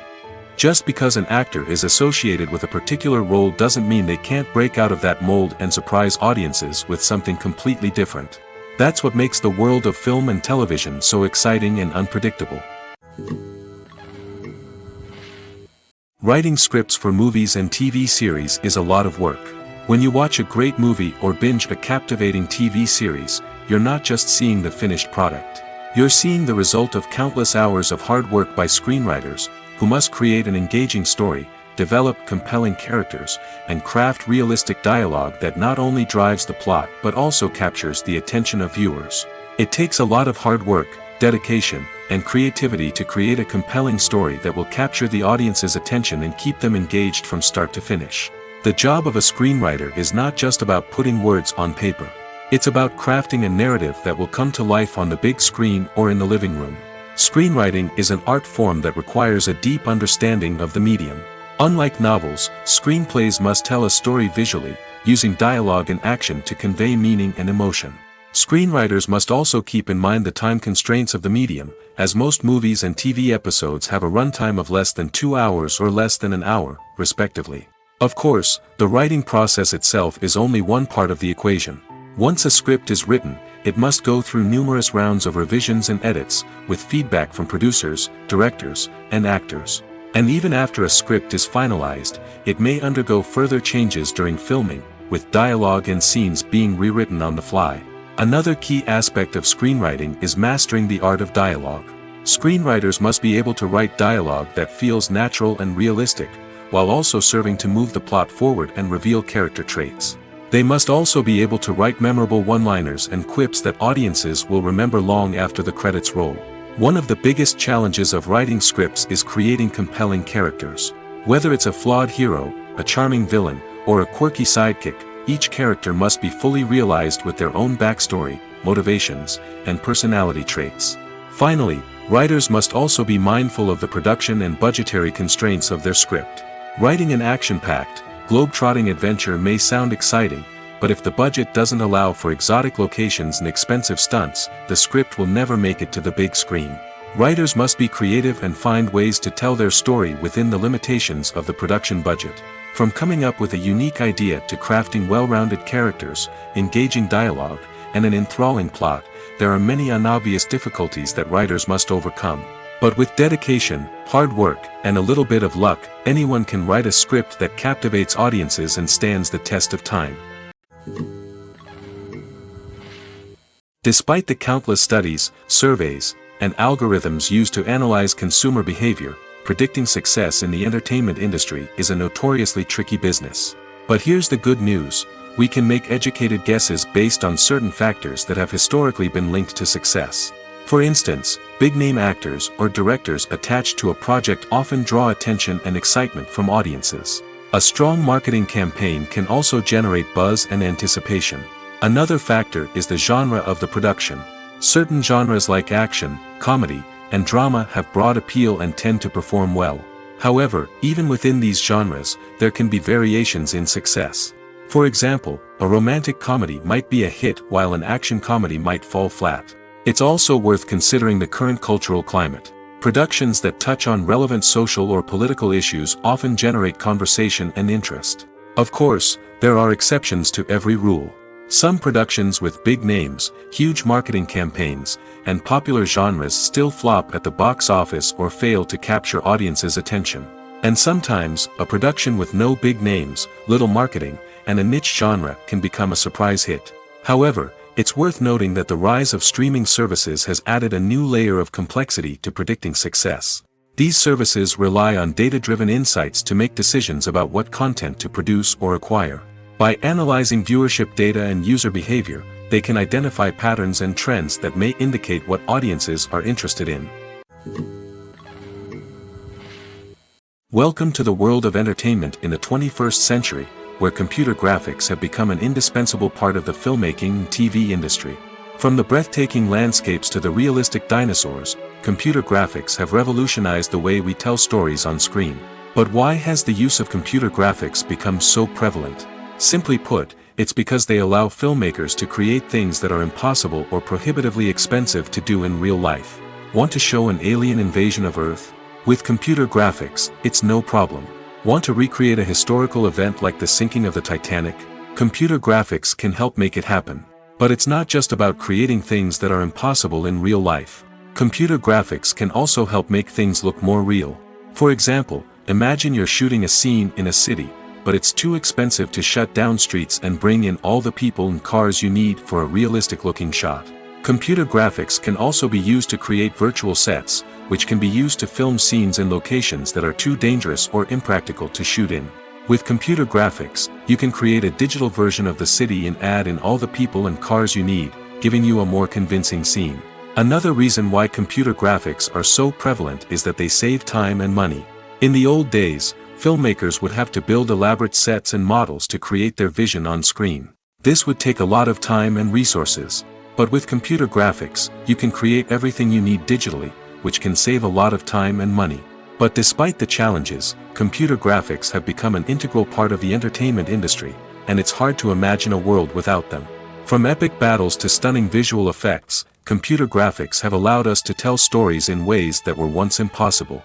Just because an actor is associated with a particular role doesn't mean they can't break out of that mold and surprise audiences with something completely different. That's what makes the world of film and television so exciting and unpredictable. Writing scripts for movies and TV series is a lot of work. When you watch a great movie or binge a captivating TV series, you're not just seeing the finished product. You're seeing the result of countless hours of hard work by screenwriters, who must create an engaging story, develop compelling characters, and craft realistic dialogue that not only drives the plot but also captures the attention of viewers. It takes a lot of hard work, dedication, and creativity to create a compelling story that will capture the audience's attention and keep them engaged from start to finish. The job of a screenwriter is not just about putting words on paper. It's about crafting a narrative that will come to life on the big screen or in the living room. Screenwriting is an art form that requires a deep understanding of the medium. Unlike novels, screenplays must tell a story visually, using dialogue and action to convey meaning and emotion. Screenwriters must also keep in mind the time constraints of the medium, as most movies and TV episodes have a runtime of less than 2 hours or less than an hour, respectively. Of course, the writing process itself is only one part of the equation. Once a script is written, it must go through numerous rounds of revisions and edits, with feedback from producers, directors, and actors. And even after a script is finalized, it may undergo further changes during filming, with dialogue and scenes being rewritten on the fly. Another key aspect of screenwriting is mastering the art of dialogue. Screenwriters must be able to write dialogue that feels natural and realistic, while also serving to move the plot forward and reveal character traits. They must also be able to write memorable one-liners and quips that audiences will remember long after the credits roll. One of the biggest challenges of writing scripts is creating compelling characters. Whether it's a flawed hero, a charming villain, or a quirky sidekick, each character must be fully realized with their own backstory, motivations, and personality traits. Finally, writers must also be mindful of the production and budgetary constraints of their script. Writing an action-packed, globe-trotting adventure may sound exciting, but if the budget doesn't allow for exotic locations and expensive stunts, the script will never make it to the big screen. Writers must be creative and find ways to tell their story within the limitations of the production budget. From coming up with a unique idea to crafting well-rounded characters, engaging dialogue, and an enthralling plot, there are many unobvious difficulties that writers must overcome. But with dedication, hard work, and a little bit of luck, anyone can write a script that captivates audiences and stands the test of time. Despite the countless studies, surveys, and algorithms used to analyze consumer behavior, predicting success in the entertainment industry is a notoriously tricky business. But here's the good news: we can make educated guesses based on certain factors that have historically been linked to success. For instance, big-name actors or directors attached to a project often draw attention and excitement from audiences. A strong marketing campaign can also generate buzz and anticipation. Another factor is the genre of the production. Certain genres like action, comedy, and drama have broad appeal and tend to perform well. However, even within these genres, there can be variations in success. For example, a romantic comedy might be a hit while an action comedy might fall flat. It's also worth considering the current cultural climate. Productions that touch on relevant social or political issues often generate conversation and interest. Of course, there are exceptions to every rule. Some productions with big names, huge marketing campaigns, and popular genres still flop at the box office or fail to capture audiences' attention. And sometimes, a production with no big names, little marketing, and a niche genre can become a surprise hit. However, it's worth noting that the rise of streaming services has added a new layer of complexity to predicting success. These services rely on data-driven insights to make decisions about what content to produce or acquire. By analyzing viewership data and user behavior, they can identify patterns and trends that may indicate what audiences are interested in. Welcome to the world of entertainment in the 21st century, where computer graphics have become an indispensable part of the filmmaking and TV industry. From the breathtaking landscapes to the realistic dinosaurs, computer graphics have revolutionized the way we tell stories on screen. But why has the use of computer graphics become so prevalent? Simply put, it's because they allow filmmakers to create things that are impossible or prohibitively expensive to do in real life. Want to show an alien invasion of Earth? With computer graphics, it's no problem. Want to recreate a historical event like the sinking of the Titanic? Computer graphics can help make it happen. But it's not just about creating things that are impossible in real life. Computer graphics can also help make things look more real. For example, imagine you're shooting a scene in a city, but it's too expensive to shut down streets and bring in all the people and cars you need for a realistic-looking shot. Computer graphics can also be used to create virtual sets, which can be used to film scenes in locations that are too dangerous or impractical to shoot in. With computer graphics, you can create a digital version of the city and add in all the people and cars you need, giving you a more convincing scene. Another reason why computer graphics are so prevalent is that they save time and money. In the old days, filmmakers would have to build elaborate sets and models to create their vision on screen. This would take a lot of time and resources. But with computer graphics, you can create everything you need digitally, which can save a lot of time and money. But despite the challenges, computer graphics have become an integral part of the entertainment industry, and it's hard to imagine a world without them. From epic battles to stunning visual effects, computer graphics have allowed us to tell stories in ways that were once impossible.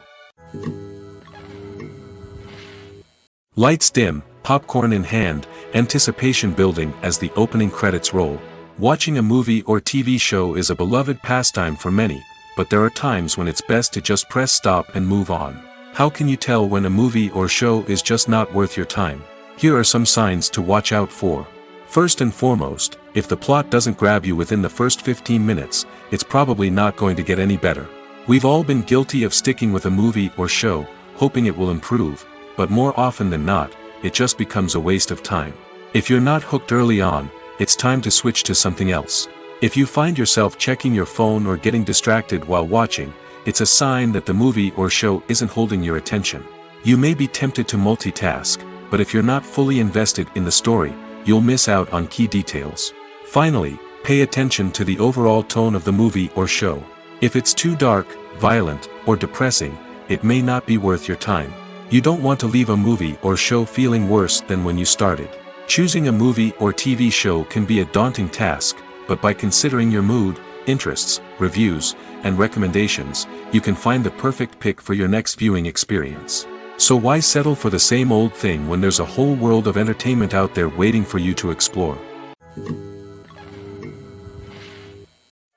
Lights dim, popcorn in hand, anticipation building as the opening credits roll. Watching a movie or TV show is a beloved pastime for many, but there are times when it's best to just press stop and move on. How can you tell when a movie or show is just not worth your time? Here are some signs to watch out for. First and foremost, if the plot doesn't grab you within the first 15 minutes, it's probably not going to get any better. We've all been guilty of sticking with a movie or show, hoping it will improve, but more often than not, it just becomes a waste of time. If you're not hooked early on, it's time to switch to something else. If you find yourself checking your phone or getting distracted while watching, it's a sign that the movie or show isn't holding your attention. You may be tempted to multitask, but if you're not fully invested in the story, you'll miss out on key details. Finally, pay attention to the overall tone of the movie or show. If it's too dark, violent, or depressing, it may not be worth your time. You don't want to leave a movie or show feeling worse than when you started. Choosing a movie or TV show can be a daunting task, but by considering your mood, interests, reviews, and recommendations, you can find the perfect pick for your next viewing experience. So why settle for the same old thing when there's a whole world of entertainment out there waiting for you to explore?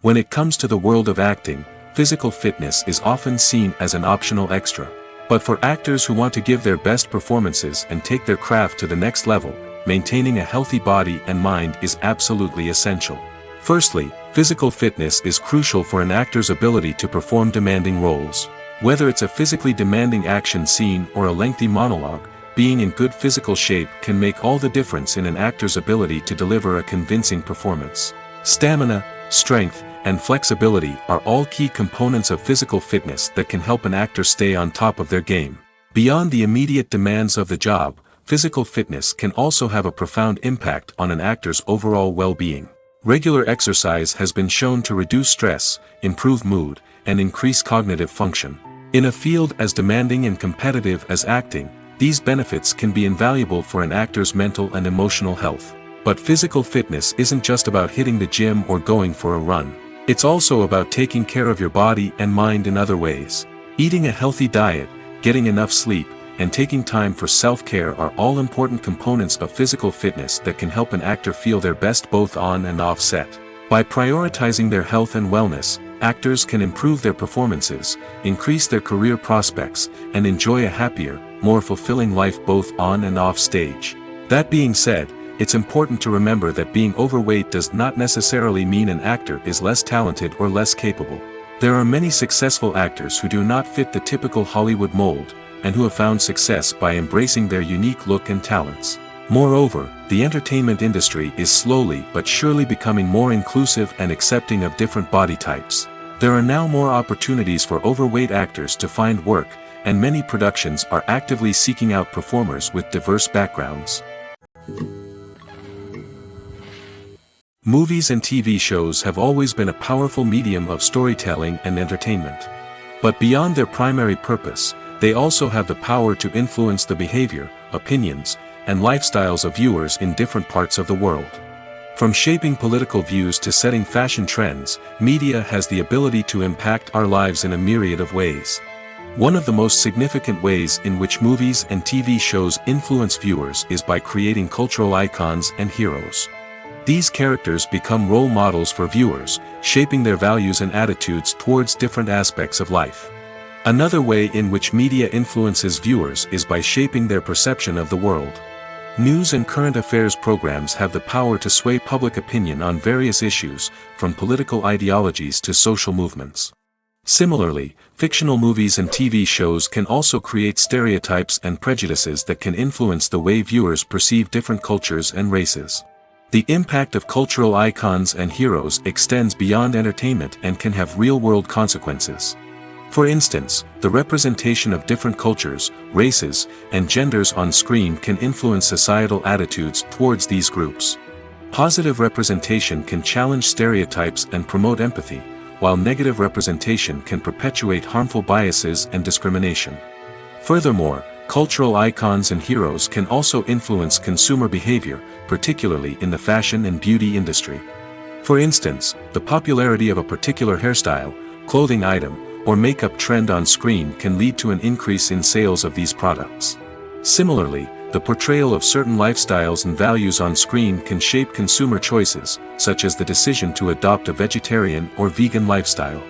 When it comes to the world of acting, physical fitness is often seen as an optional extra. But for actors who want to give their best performances and take their craft to the next level, maintaining a healthy body and mind is absolutely essential. Firstly, physical fitness is crucial for an actor's ability to perform demanding roles. Whether it's a physically demanding action scene or a lengthy monologue, being in good physical shape can make all the difference in an actor's ability to deliver a convincing performance. Stamina, strength, and flexibility are all key components of physical fitness that can help an actor stay on top of their game. Beyond the immediate demands of the job, physical fitness can also have a profound impact on an actor's overall well-being. Regular exercise has been shown to reduce stress, improve mood, and increase cognitive function. In a field as demanding and competitive as acting, these benefits can be invaluable for an actor's mental and emotional health. But physical fitness isn't just about hitting the gym or going for a run. It's also about taking care of your body and mind in other ways. Eating a healthy diet, getting enough sleep, and taking time for self-care are all important components of physical fitness that can help an actor feel their best both on and off set. By prioritizing their health and wellness, actors can improve their performances, increase their career prospects, and enjoy a happier, more fulfilling life both on and off stage. That being said, it's important to remember that being overweight does not necessarily mean an actor is less talented or less capable. There are many successful actors who do not fit the typical Hollywood mold, and who have found success by embracing their unique look and talents. Moreover, the entertainment industry is slowly but surely becoming more inclusive and accepting of different body types. There are now more opportunities for overweight actors to find work, and many productions are actively seeking out performers with diverse backgrounds. Movies and TV shows have always been a powerful medium of storytelling and entertainment. But beyond their primary purpose, they also have the power to influence the behavior, opinions, and lifestyles of viewers in different parts of the world. From shaping political views to setting fashion trends, media has the ability to impact our lives in a myriad of ways. One of the most significant ways in which movies and TV shows influence viewers is by creating cultural icons and heroes. These characters become role models for viewers, shaping their values and attitudes towards different aspects of life. Another way in which media influences viewers is by shaping their perception of the world. News and current affairs programs have the power to sway public opinion on various issues, from political ideologies to social movements. Similarly, fictional movies and TV shows can also create stereotypes and prejudices that can influence the way viewers perceive different cultures and races. The impact of cultural icons and heroes extends beyond entertainment and can have real-world consequences. For instance, the representation of different cultures, races, and genders on screen can influence societal attitudes towards these groups. Positive representation can challenge stereotypes and promote empathy, while negative representation can perpetuate harmful biases and discrimination. Furthermore, cultural icons and heroes can also influence consumer behavior, particularly in the fashion and beauty industry. For instance, the popularity of a particular hairstyle, clothing item, or makeup trend on screen can lead to an increase in sales of these products. Similarly, the portrayal of certain lifestyles and values on screen can shape consumer choices, such as the decision to adopt a vegetarian or vegan lifestyle.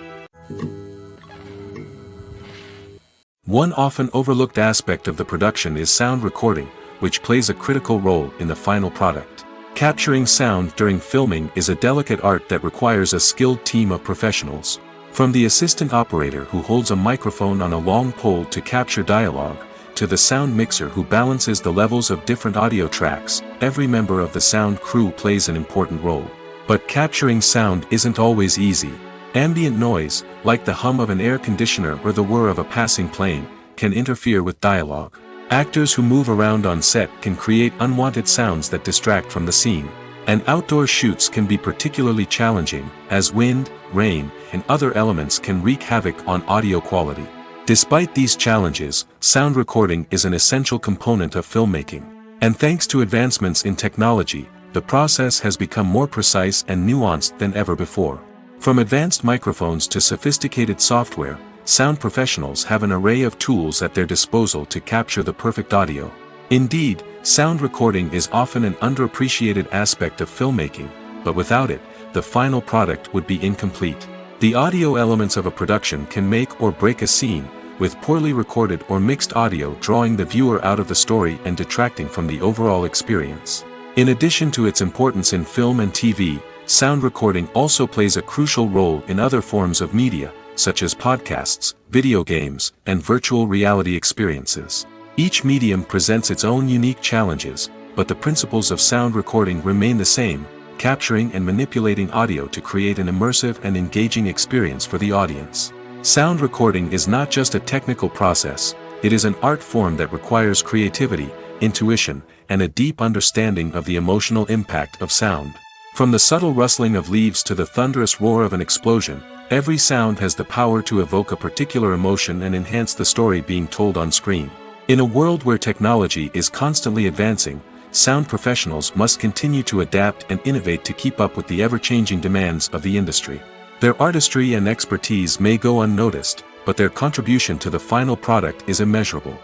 One often overlooked aspect of the production is sound recording, which plays a critical role in the final product. Capturing sound during filming is a delicate art that requires a skilled team of professionals. From the assistant operator who holds a microphone on a long pole to capture dialogue, to the sound mixer who balances the levels of different audio tracks, every member of the sound crew plays an important role. But capturing sound isn't always easy. Ambient noise, like the hum of an air conditioner or the whir of a passing plane, can interfere with dialogue. Actors who move around on set can create unwanted sounds that distract from the scene. And outdoor shoots can be particularly challenging, as wind, rain, and other elements can wreak havoc on audio quality. Despite these challenges, sound recording is an essential component of filmmaking. And thanks to advancements in technology, the process has become more precise and nuanced than ever before. From advanced microphones to sophisticated software, sound professionals have an array of tools at their disposal to capture the perfect audio. Indeed, sound recording is often an underappreciated aspect of filmmaking, but without it, the final product would be incomplete. The audio elements of a production can make or break a scene, with poorly recorded or mixed audio drawing the viewer out of the story and detracting from the overall experience. In addition to its importance in film and TV, sound recording also plays a crucial role in other forms of media, such as podcasts, video games, and virtual reality experiences. Each medium presents its own unique challenges, but the principles of sound recording remain the same, capturing and manipulating audio to create an immersive and engaging experience for the audience. Sound recording is not just a technical process, it is an art form that requires creativity, intuition, and a deep understanding of the emotional impact of sound. From the subtle rustling of leaves to the thunderous roar of an explosion, every sound has the power to evoke a particular emotion and enhance the story being told on screen. In a world where technology is constantly advancing, sound professionals must continue to adapt and innovate to keep up with the ever-changing demands of the industry. Their artistry and expertise may go unnoticed, but their contribution to the final product is immeasurable.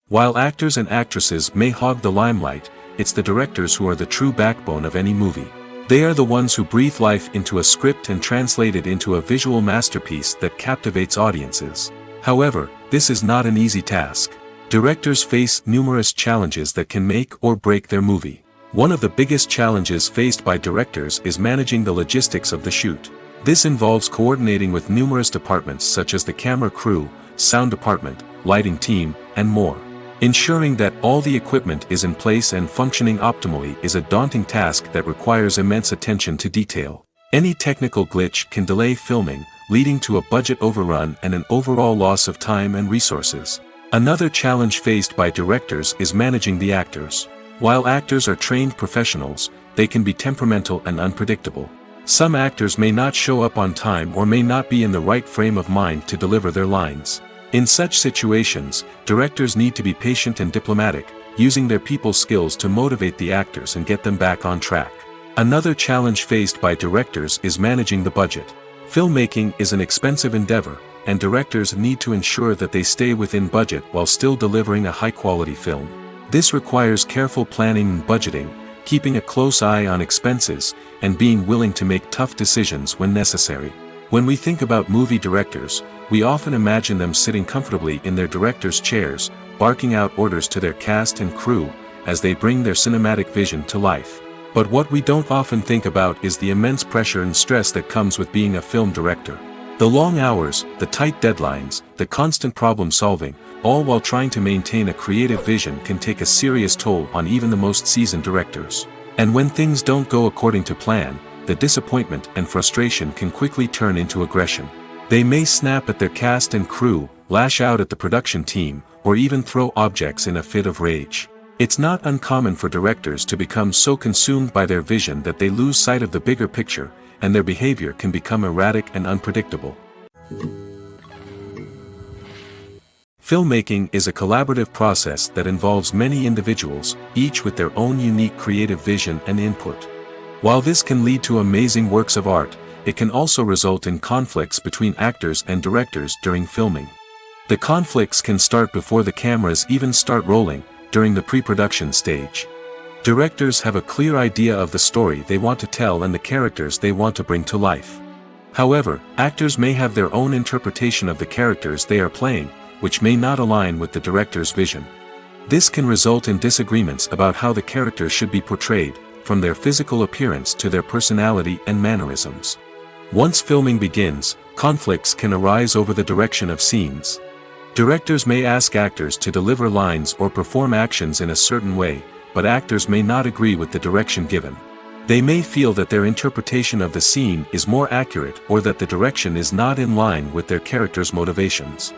While actors and actresses may hog the limelight, it's the directors who are the true backbone of any movie. They are the ones who breathe life into a script and translate it into a visual masterpiece that captivates audiences. However, this is not an easy task. Directors face numerous challenges that can make or break their movie. One of the biggest challenges faced by directors is managing the logistics of the shoot. This involves coordinating with numerous departments such as the camera crew, sound department, lighting team, and more. Ensuring that all the equipment is in place and functioning optimally is a daunting task that requires immense attention to detail. Any technical glitch can delay filming, leading to a budget overrun and an overall loss of time and resources. Another challenge faced by directors is managing the actors. While actors are trained professionals, they can be temperamental and unpredictable. Some actors may not show up on time or may not be in the right frame of mind to deliver their lines. In such situations, directors need to be patient and diplomatic, using their people skills to motivate the actors and get them back on track. Another challenge faced by directors is managing the budget. Filmmaking is an expensive endeavor, and directors need to ensure that they stay within budget while still delivering a high-quality film. This requires careful planning and budgeting, keeping a close eye on expenses, and being willing to make tough decisions when necessary. When we think about movie directors, we often imagine them sitting comfortably in their director's chairs, barking out orders to their cast and crew, as they bring their cinematic vision to life. But what we don't often think about is the immense pressure and stress that comes with being a film director. The long hours, the tight deadlines, the constant problem solving, all while trying to maintain a creative vision can take a serious toll on even the most seasoned directors. And when things don't go according to plan, the disappointment and frustration can quickly turn into aggression. They may snap at their cast and crew, lash out at the production team, or even throw objects in a fit of rage. It's not uncommon for directors to become so consumed by their vision that they lose sight of the bigger picture, and their behavior can become erratic and unpredictable. Filmmaking is a collaborative process that involves many individuals, each with their own unique creative vision and input. While this can lead to amazing works of art, it can also result in conflicts between actors and directors during filming. The conflicts can start before the cameras even start rolling, during the pre-production stage. Directors have a clear idea of the story they want to tell and the characters they want to bring to life. However, actors may have their own interpretation of the characters they are playing, which may not align with the director's vision. This can result in disagreements about how the characters should be portrayed, from their physical appearance to their personality and mannerisms. Once filming begins, conflicts can arise over the direction of scenes. Directors may ask actors to deliver lines or perform actions in a certain way, but actors may not agree with the direction given. They may feel that their interpretation of the scene is more accurate or that the direction is not in line with their character's motivations.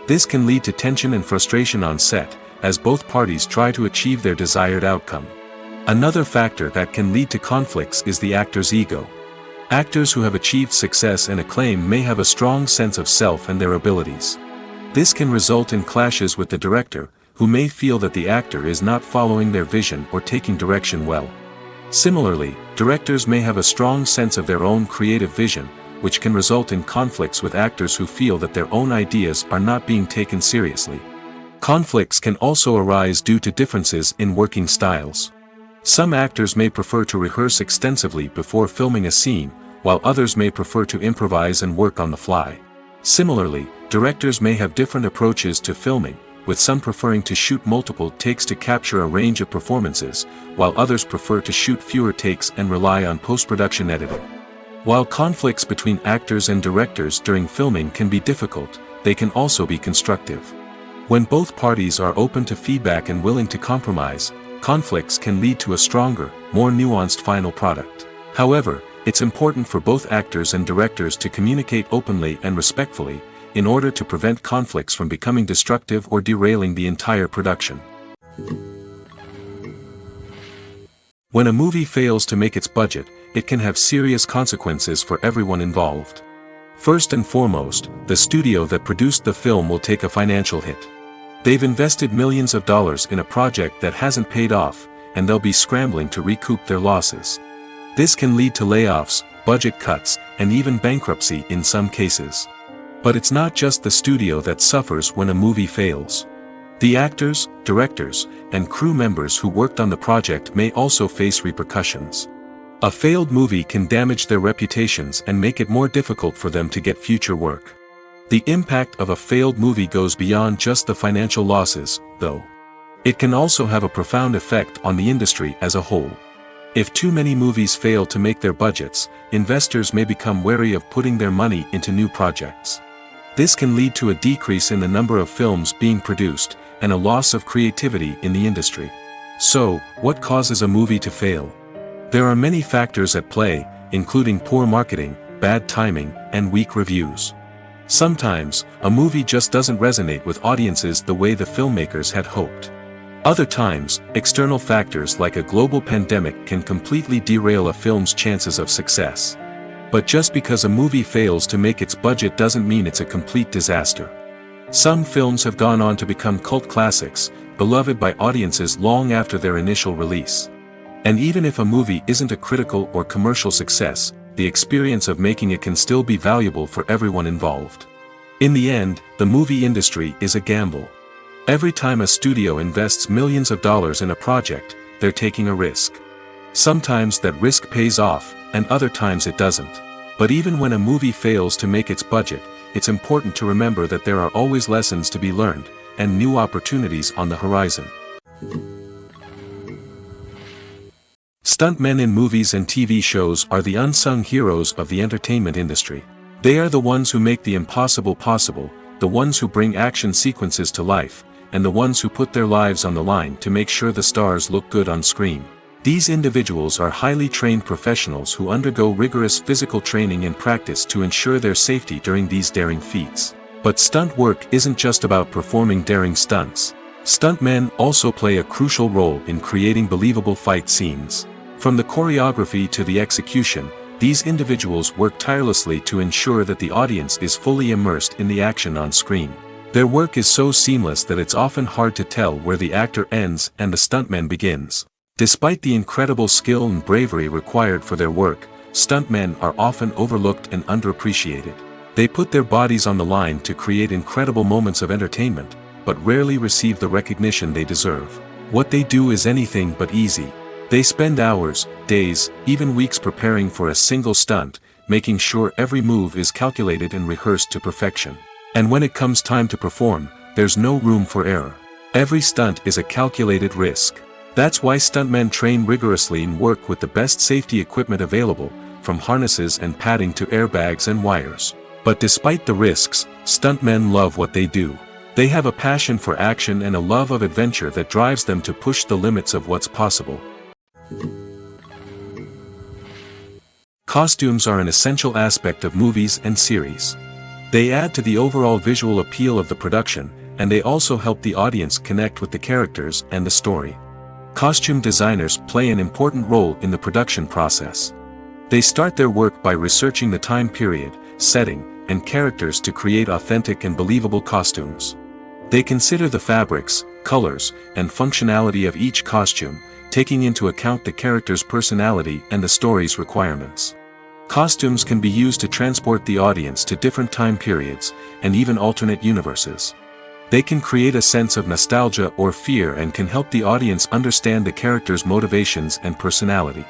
This can lead to tension and frustration on set, as both parties try to achieve their desired outcome. Another factor that can lead to conflicts is the actor's ego. Actors who have achieved success and acclaim may have a strong sense of self and their abilities. This can result in clashes with the director, who may feel that the actor is not following their vision or taking direction well. Similarly, directors may have a strong sense of their own creative vision, which can result in conflicts with actors who feel that their own ideas are not being taken seriously. Conflicts can also arise due to differences in working styles. Some actors may prefer to rehearse extensively before filming a scene, while others may prefer to improvise and work on the fly. Similarly, directors may have different approaches to filming, with some preferring to shoot multiple takes to capture a range of performances, while others prefer to shoot fewer takes and rely on post-production editing. While conflicts between actors and directors during filming can be difficult, they can also be constructive. When both parties are open to feedback and willing to compromise, conflicts can lead to a stronger, more nuanced final product. However, it's important for both actors and directors to communicate openly and respectfully, in order to prevent conflicts from becoming destructive or derailing the entire production. When a movie fails to make its budget, it can have serious consequences for everyone involved. First and foremost, the studio that produced the film will take a financial hit. They've invested millions of dollars in a project that hasn't paid off, and they'll be scrambling to recoup their losses. This can lead to layoffs, budget cuts, and even bankruptcy in some cases. But it's not just the studio that suffers when a movie fails. The actors, directors, and crew members who worked on the project may also face repercussions. A failed movie can damage their reputations and make it more difficult for them to get future work. The impact of a failed movie goes beyond just the financial losses, though. It can also have a profound effect on the industry as a whole. If too many movies fail to make their budgets, investors may become wary of putting their money into new projects. This can lead to a decrease in the number of films being produced, and a loss of creativity in the industry. So, what causes a movie to fail? There are many factors at play, including poor marketing, bad timing, and weak reviews. Sometimes, a movie just doesn't resonate with audiences the way the filmmakers had hoped. Other times, external factors like a global pandemic can completely derail a film's chances of success. But just because a movie fails to make its budget doesn't mean it's a complete disaster. Some films have gone on to become cult classics, beloved by audiences long after their initial release. And even if a movie isn't a critical or commercial success, the experience of making it can still be valuable for everyone involved. In the end, the movie industry is a gamble. Every time a studio invests millions of dollars in a project, they're taking a risk. Sometimes that risk pays off, and other times it doesn't. But even when a movie fails to make its budget, it's important to remember that there are always lessons to be learned, and new opportunities on the horizon. Stuntmen in movies and TV shows are the unsung heroes of the entertainment industry. They are the ones who make the impossible possible, the ones who bring action sequences to life, and the ones who put their lives on the line to make sure the stars look good on screen. These individuals are highly trained professionals who undergo rigorous physical training and practice to ensure their safety during these daring feats. But stunt work isn't just about performing daring stunts. Stuntmen also play a crucial role in creating believable fight scenes. From the choreography to the execution, these individuals work tirelessly to ensure that the audience is fully immersed in the action on screen. Their work is so seamless that it's often hard to tell where the actor ends and the stuntman begins. Despite the incredible skill and bravery required for their work, stuntmen are often overlooked and underappreciated. They put their bodies on the line to create incredible moments of entertainment, but rarely receive the recognition they deserve. What they do is anything but easy. They spend hours, days, even weeks preparing for a single stunt, making sure every move is calculated and rehearsed to perfection. And when it comes time to perform, there's no room for error. Every stunt is a calculated risk. That's why stuntmen train rigorously and work with the best safety equipment available, from harnesses and padding to airbags and wires. But despite the risks, stuntmen love what they do. They have a passion for action and a love of adventure that drives them to push the limits of what's possible. Costumes are an essential aspect of movies and series. They add to the overall visual appeal of the production, and they also help the audience connect with the characters and the story. Costume designers play an important role in the production process. They start their work by researching the time period, setting, and characters to create authentic and believable costumes. They consider the fabrics, colors, and functionality of each costume, taking into account the character's personality and the story's requirements. Costumes can be used to transport the audience to different time periods, and even alternate universes. They can create a sense of nostalgia or fear and can help the audience understand the character's motivations and personality.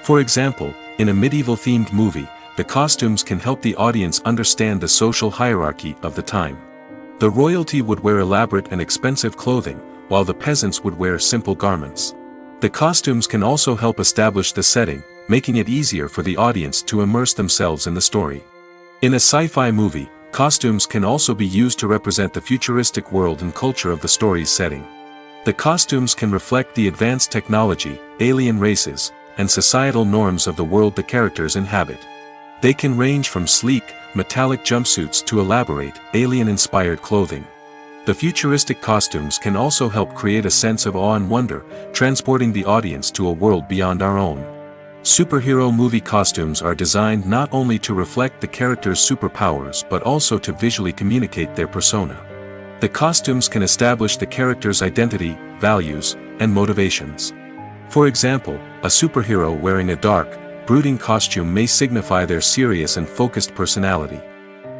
For example, in a medieval-themed movie, the costumes can help the audience understand the social hierarchy of the time. The royalty would wear elaborate and expensive clothing, while the peasants would wear simple garments. The costumes can also help establish the setting, making it easier for the audience to immerse themselves in the story. In a sci-fi movie, costumes can also be used to represent the futuristic world and culture of the story's setting. The costumes can reflect the advanced technology, alien races, and societal norms of the world the characters inhabit. They can range from sleek, metallic jumpsuits to elaborate, alien-inspired clothing. The futuristic costumes can also help create a sense of awe and wonder, transporting the audience to a world beyond our own. Superhero movie costumes are designed not only to reflect the character's superpowers but also to visually communicate their persona. The costumes can establish the character's identity, values, and motivations. For example, a superhero wearing a dark, brooding costume may signify their serious and focused personality.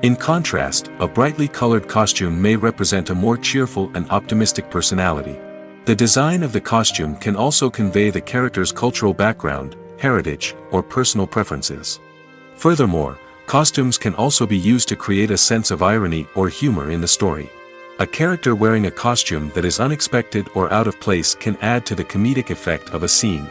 In contrast, a brightly colored costume may represent a more cheerful and optimistic personality. The design of the costume can also convey the character's cultural background, heritage, or personal preferences. Furthermore, costumes can also be used to create a sense of irony or humor in the story. A character wearing a costume that is unexpected or out of place can add to the comedic effect of a scene.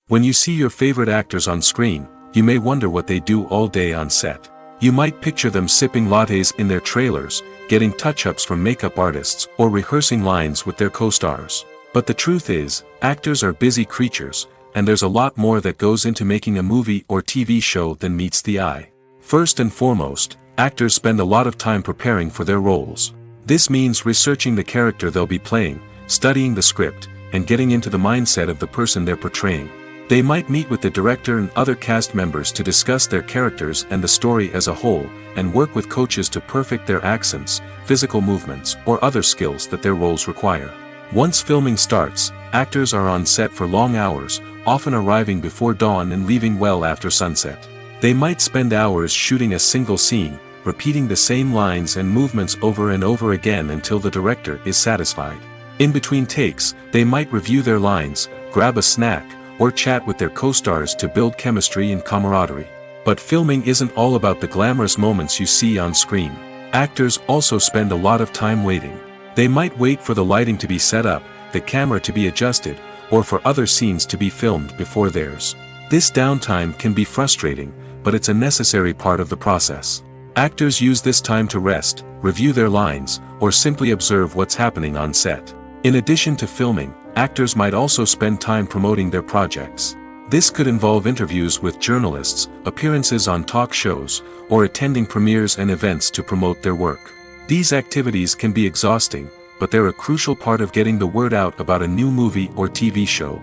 When you see your favorite actors on screen, you may wonder what they do all day on set. You might picture them sipping lattes in their trailers, getting touch-ups from makeup artists, or rehearsing lines with their co-stars. But the truth is, actors are busy creatures, and there's a lot more that goes into making a movie or TV show than meets the eye. First and foremost, actors spend a lot of time preparing for their roles. This means researching the character they'll be playing, studying the script, and getting into the mindset of the person they're portraying. They might meet with the director and other cast members to discuss their characters and the story as a whole, and work with coaches to perfect their accents, physical movements, or other skills that their roles require. Once filming starts, actors are on set for long hours, often arriving before dawn and leaving well after sunset. They might spend hours shooting a single scene, repeating the same lines and movements over and over again until the director is satisfied. In between takes, they might review their lines, grab a snack, or chat with their co-stars to build chemistry and camaraderie. But filming isn't all about the glamorous moments you see on screen. Actors also spend a lot of time waiting. They might wait for the lighting to be set up, the camera to be adjusted, or for other scenes to be filmed before theirs. This downtime can be frustrating, but it's a necessary part of the process. Actors use this time to rest, review their lines, or simply observe what's happening on set. In addition to filming, actors might also spend time promoting their projects. This could involve interviews with journalists, appearances on talk shows, or attending premieres and events to promote their work. These activities can be exhausting, but they're a crucial part of getting the word out about a new movie or TV show.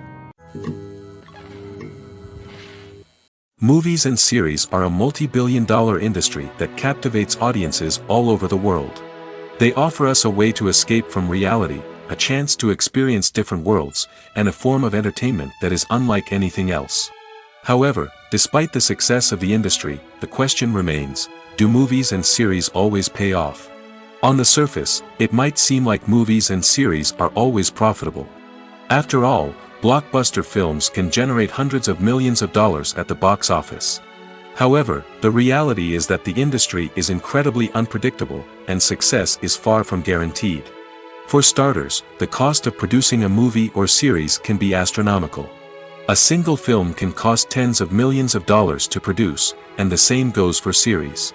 Movies and series are a multi-billion-dollar industry that captivates audiences all over the world. They offer us a way to escape from reality, a chance to experience different worlds, and a form of entertainment that is unlike anything else. However, despite the success of the industry, the question remains, do movies and series always pay off? On the surface, it might seem like movies and series are always profitable. After all, blockbuster films can generate hundreds of millions of dollars at the box office. However, the reality is that the industry is incredibly unpredictable, and success is far from guaranteed. For starters, the cost of producing a movie or series can be astronomical. A single film can cost tens of millions of dollars to produce, and the same goes for series.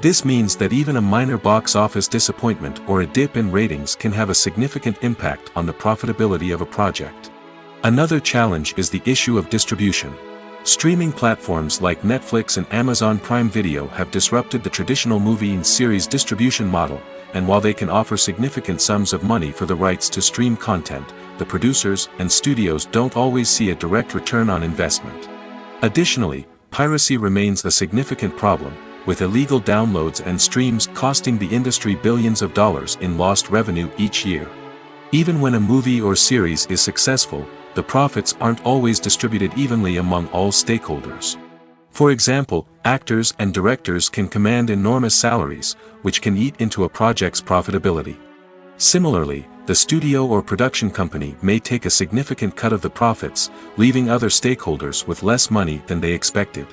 This means that even a minor box office disappointment or a dip in ratings can have a significant impact on the profitability of a project. Another challenge is the issue of distribution. Streaming platforms like Netflix and Amazon Prime Video have disrupted the traditional movie and series distribution model, and while they can offer significant sums of money for the rights to stream content, the producers and studios don't always see a direct return on investment. Additionally, piracy remains a significant problem, with illegal downloads and streams costing the industry billions of dollars in lost revenue each year. Even when a movie or series is successful, the profits aren't always distributed evenly among all stakeholders. For example, actors and directors can command enormous salaries, which can eat into a project's profitability. Similarly, the studio or production company may take a significant cut of the profits, leaving other stakeholders with less money than they expected.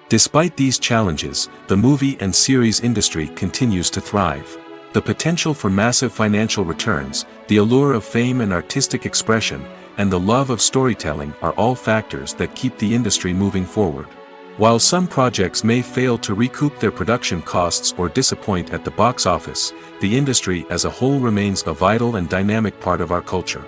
Despite these challenges, the movie and series industry continues to thrive. The potential for massive financial returns, the allure of fame and artistic expression, and the love of storytelling are all factors that keep the industry moving forward. While some projects may fail to recoup their production costs or disappoint at the box office, the industry as a whole remains a vital and dynamic part of our culture.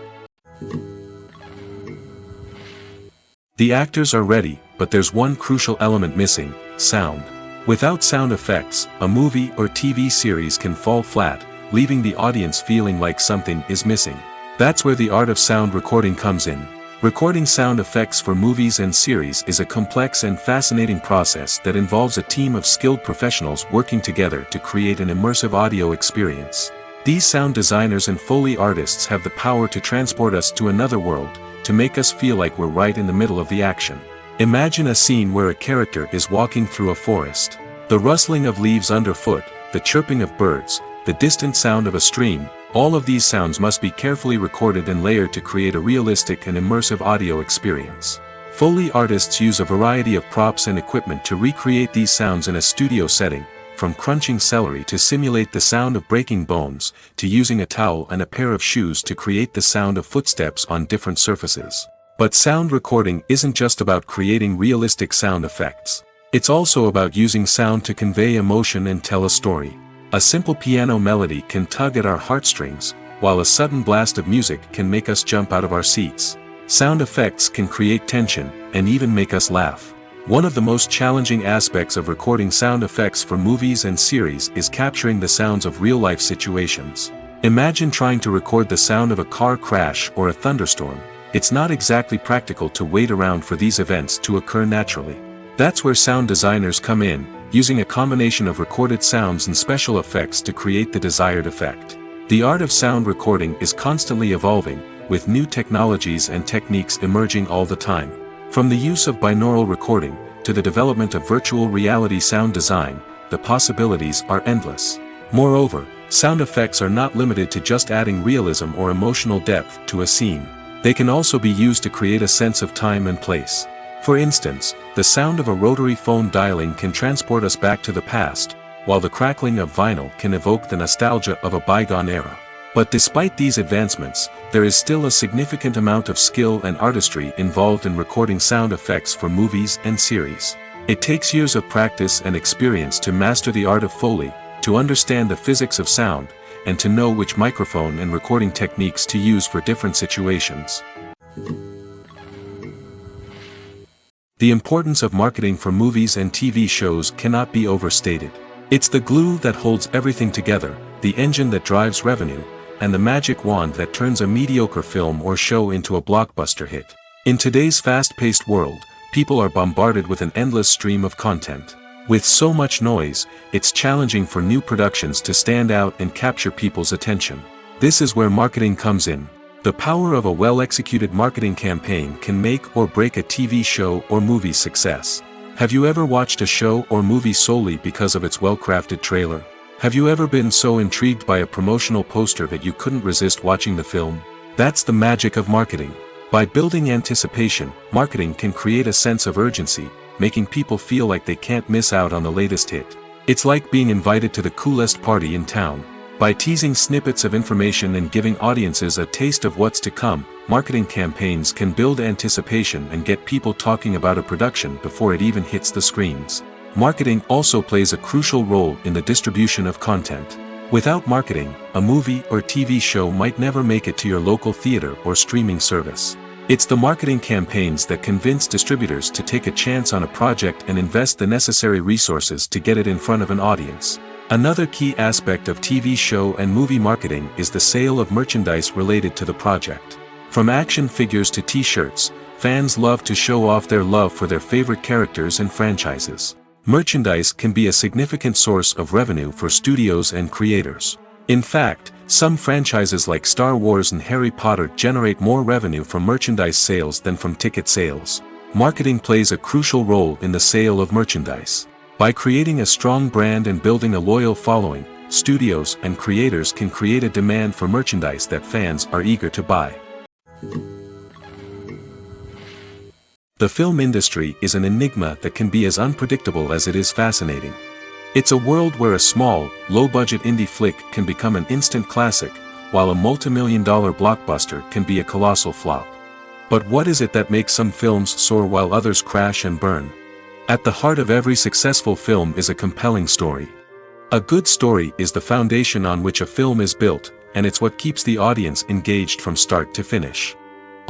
The actors are ready, but there's one crucial element missing: sound. Without sound effects, a movie or TV series can fall flat, leaving the audience feeling like something is missing. That's where the art of sound recording comes in. Recording sound effects for movies and series is a complex and fascinating process that involves a team of skilled professionals working together to create an immersive audio experience. These sound designers and Foley artists have the power to transport us to another world, to make us feel like we're right in the middle of the action. Imagine a scene where a character is walking through a forest. The rustling of leaves underfoot, the chirping of birds, the distant sound of a stream, all of these sounds must be carefully recorded and layered to create a realistic and immersive audio experience. Foley artists use a variety of props and equipment to recreate these sounds in a studio setting, from crunching celery to simulate the sound of breaking bones, to using a towel and a pair of shoes to create the sound of footsteps on different surfaces. But sound recording isn't just about creating realistic sound effects. It's also about using sound to convey emotion and tell a story. A simple piano melody can tug at our heartstrings, while a sudden blast of music can make us jump out of our seats. Sound effects can create tension, and even make us laugh. One of the most challenging aspects of recording sound effects for movies and series is capturing the sounds of real-life situations. Imagine trying to record the sound of a car crash or a thunderstorm. It's not exactly practical to wait around for these events to occur naturally. That's where sound designers come in, using a combination of recorded sounds and special effects to create the desired effect. The art of sound recording is constantly evolving, with new technologies and techniques emerging all the time. From the use of binaural recording, to the development of virtual reality sound design, the possibilities are endless. Moreover, sound effects are not limited to just adding realism or emotional depth to a scene. They can also be used to create a sense of time and place. For instance, the sound of a rotary phone dialing can transport us back to the past, while the crackling of vinyl can evoke the nostalgia of a bygone era. But despite these advancements, there is still a significant amount of skill and artistry involved in recording sound effects for movies and series. It takes years of practice and experience to master the art of Foley, to understand the physics of sound, and to know which microphone and recording techniques to use for different situations. The importance of marketing for movies and TV shows cannot be overstated. It's the glue that holds everything together, the engine that drives revenue, and the magic wand that turns a mediocre film or show into a blockbuster hit. In today's fast-paced world, people are bombarded with an endless stream of content. With so much noise, it's challenging for new productions to stand out and capture people's attention. This is where marketing comes in. The power of a well-executed marketing campaign can make or break a TV show or movie's success. Have you ever watched a show or movie solely because of its well-crafted trailer? Have you ever been so intrigued by a promotional poster that you couldn't resist watching the film? That's the magic of marketing. By building anticipation, marketing can create a sense of urgency, making people feel like they can't miss out on the latest hit. It's like being invited to the coolest party in town. By teasing snippets of information and giving audiences a taste of what's to come, marketing campaigns can build anticipation and get people talking about a production before it even hits the screens. Marketing also plays a crucial role in the distribution of content. Without marketing, a movie or TV show might never make it to your local theater or streaming service. It's the marketing campaigns that convince distributors to take a chance on a project and invest the necessary resources to get it in front of an audience. Another key aspect of TV show and movie marketing is the sale of merchandise related to the project. From action figures to t-shirts, fans love to show off their love for their favorite characters and franchises. Merchandise can be a significant source of revenue for studios and creators. In fact, some franchises like Star Wars and Harry Potter generate more revenue from merchandise sales than from ticket sales. Marketing plays a crucial role in the sale of merchandise. By creating a strong brand and building a loyal following, studios and creators can create a demand for merchandise that fans are eager to buy. The film industry is an enigma that can be as unpredictable as it is fascinating. It's a world where a small, low-budget indie flick can become an instant classic, while a multi-million-dollar blockbuster can be a colossal flop. But what is it that makes some films soar while others crash and burn? At the heart of every successful film is a compelling story. A good story is the foundation on which a film is built, and it's what keeps the audience engaged from start to finish.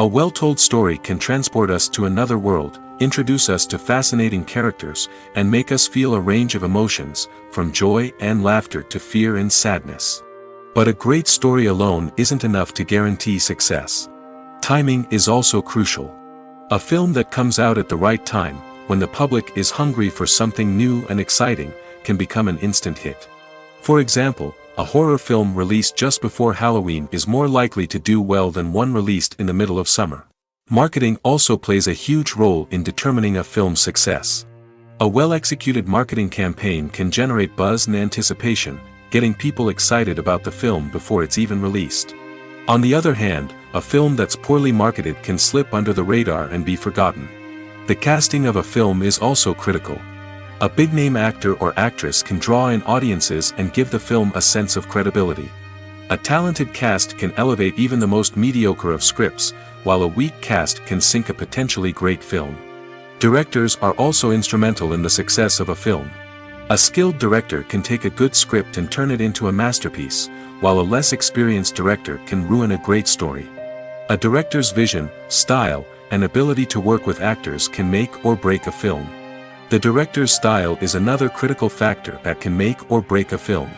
A well-told story can transport us to another world, introduce us to fascinating characters, and make us feel a range of emotions, from joy and laughter to fear and sadness. But a great story alone isn't enough to guarantee success. Timing is also crucial. A film that comes out at the right time, when the public is hungry for something new and exciting, can become an instant hit. For example, a horror film released just before Halloween is more likely to do well than one released in the middle of summer. Marketing also plays a huge role in determining a film's success. A well-executed marketing campaign can generate buzz and anticipation, getting people excited about the film before it's even released. On the other hand, a film that's poorly marketed can slip under the radar and be forgotten. The casting of a film is also critical. A big-name actor or actress can draw in audiences and give the film a sense of credibility. A talented cast can elevate even the most mediocre of scripts, while a weak cast can sink a potentially great film. Directors are also instrumental in the success of a film. A skilled director can take a good script and turn it into a masterpiece, while a less experienced director can ruin a great story. A director's vision, style, and ability to work with actors can make or break a film. The director's style is another critical factor that can make or break a film.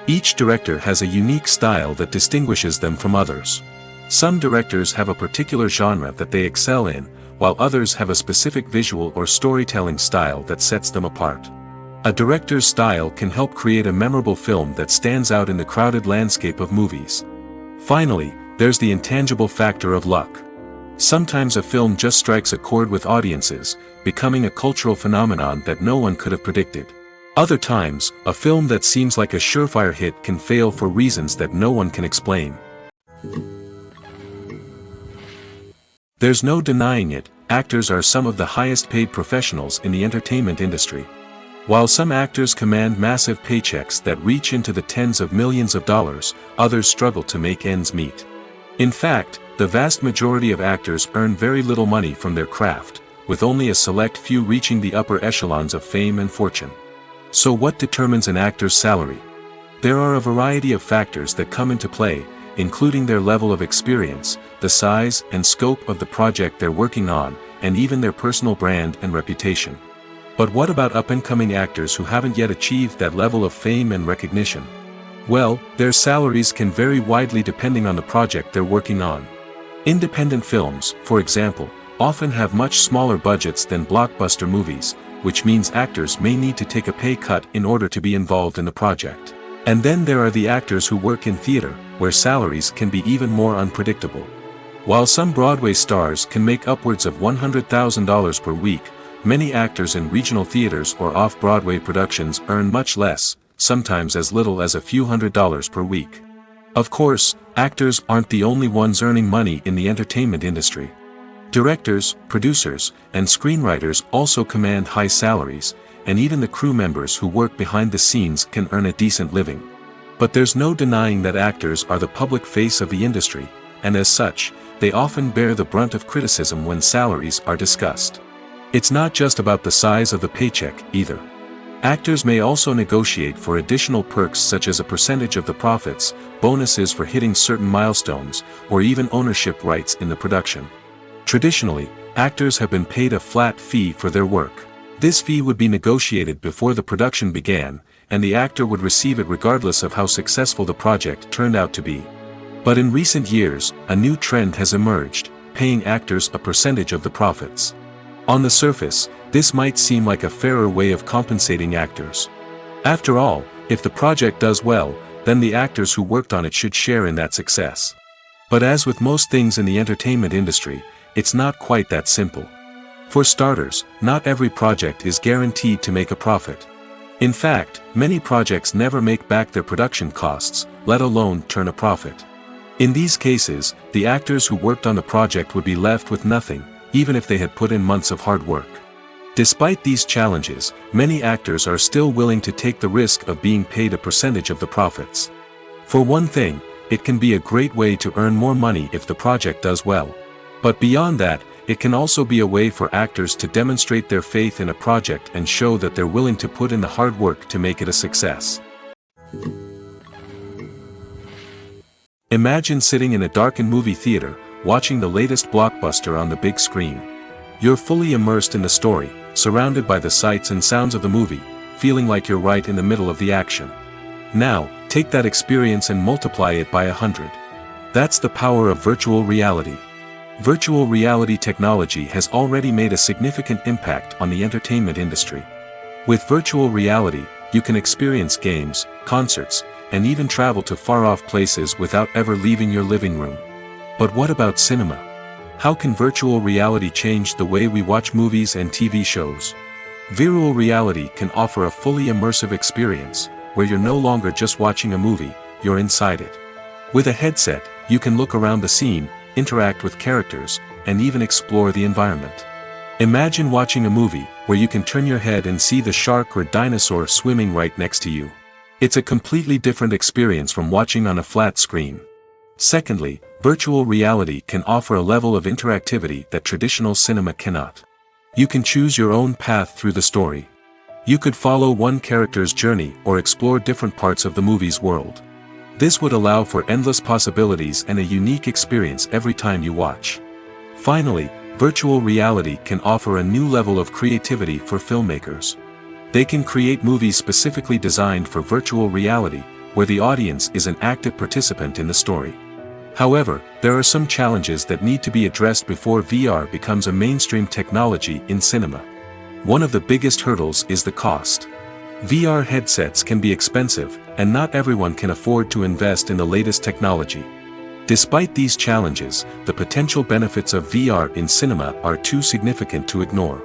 Each director has a unique style that distinguishes them from others. Some directors have a particular genre that they excel in, while others have a specific visual or storytelling style that sets them apart. A director's style can help create a memorable film that stands out in the crowded landscape of movies. Finally, there's the intangible factor of luck. Sometimes a film just strikes a chord with audiences, becoming a cultural phenomenon that no one could have predicted. Other times, a film that seems like a surefire hit can fail for reasons that no one can explain. There's no denying it, actors are some of the highest paid professionals in the entertainment industry. While some actors command massive paychecks that reach into the tens of millions of dollars, others struggle to make ends meet. In fact, the vast majority of actors earn very little money from their craft, with only a select few reaching the upper echelons of fame and fortune. So what determines an actor's salary? There are a variety of factors that come into play, including their level of experience, the size and scope of the project they're working on, and even their personal brand and reputation. But what about up-and-coming actors who haven't yet achieved that level of fame and recognition? Well, their salaries can vary widely depending on the project they're working on. Independent films, for example, often have much smaller budgets than blockbuster movies, which means actors may need to take a pay cut in order to be involved in the project. And then there are the actors who work in theater, where salaries can be even more unpredictable. While some Broadway stars can make upwards of $100,000 per week, many actors in regional theaters or off-Broadway productions earn much less, sometimes as little as a few $100s per week. Of course, actors aren't the only ones earning money in the entertainment industry. Directors, producers, and screenwriters also command high salaries, and even the crew members who work behind the scenes can earn a decent living. But there's no denying that actors are the public face of the industry, and as such, they often bear the brunt of criticism when salaries are discussed. It's not just about the size of the paycheck, either. Actors may also negotiate for additional perks such as a percentage of the profits, bonuses for hitting certain milestones, or even ownership rights in the production. Traditionally, actors have been paid a flat fee for their work. This fee would be negotiated before the production began, and the actor would receive it regardless of how successful the project turned out to be. But in recent years, a new trend has emerged, paying actors a percentage of the profits. On the surface, this might seem like a fairer way of compensating actors. After all, if the project does well, then the actors who worked on it should share in that success. But as with most things in the entertainment industry, it's not quite that simple. For starters, not every project is guaranteed to make a profit. In fact, many projects never make back their production costs, let alone turn a profit. In these cases, the actors who worked on the project would be left with nothing, even if they had put in months of hard work. Despite these challenges, many actors are still willing to take the risk of being paid a percentage of the profits. For one thing, it can be a great way to earn more money if the project does well. But beyond that, it can also be a way for actors to demonstrate their faith in a project and show that they're willing to put in the hard work to make it a success. Imagine sitting in a darkened movie theater, watching the latest blockbuster on the big screen. You're fully immersed in the story, surrounded by the sights and sounds of the movie, feeling like you're right in the middle of the action. Now, take that experience and multiply it by 100. That's the power of virtual reality. Virtual reality technology has already made a significant impact on the entertainment industry. With virtual reality, you can experience games, concerts, and even travel to far-off places without ever leaving your living room. But what about cinema? How can virtual reality change the way we watch movies and TV shows? Virtual reality can offer a fully immersive experience, where you're no longer just watching a movie, you're inside it. With a headset, you can look around the scene, interact with characters, and even explore the environment. Imagine watching a movie, where you can turn your head and see the shark or dinosaur swimming right next to you. It's a completely different experience from watching on a flat screen. Secondly, virtual reality can offer a level of interactivity that traditional cinema cannot. You can choose your own path through the story. You could follow one character's journey or explore different parts of the movie's world. This would allow for endless possibilities and a unique experience every time you watch. Finally, virtual reality can offer a new level of creativity for filmmakers. They can create movies specifically designed for virtual reality, where the audience is an active participant in the story. However, there are some challenges that need to be addressed before VR becomes a mainstream technology in cinema. One of the biggest hurdles is the cost. VR headsets can be expensive, and not everyone can afford to invest in the latest technology. Despite these challenges, the potential benefits of VR in cinema are too significant to ignore.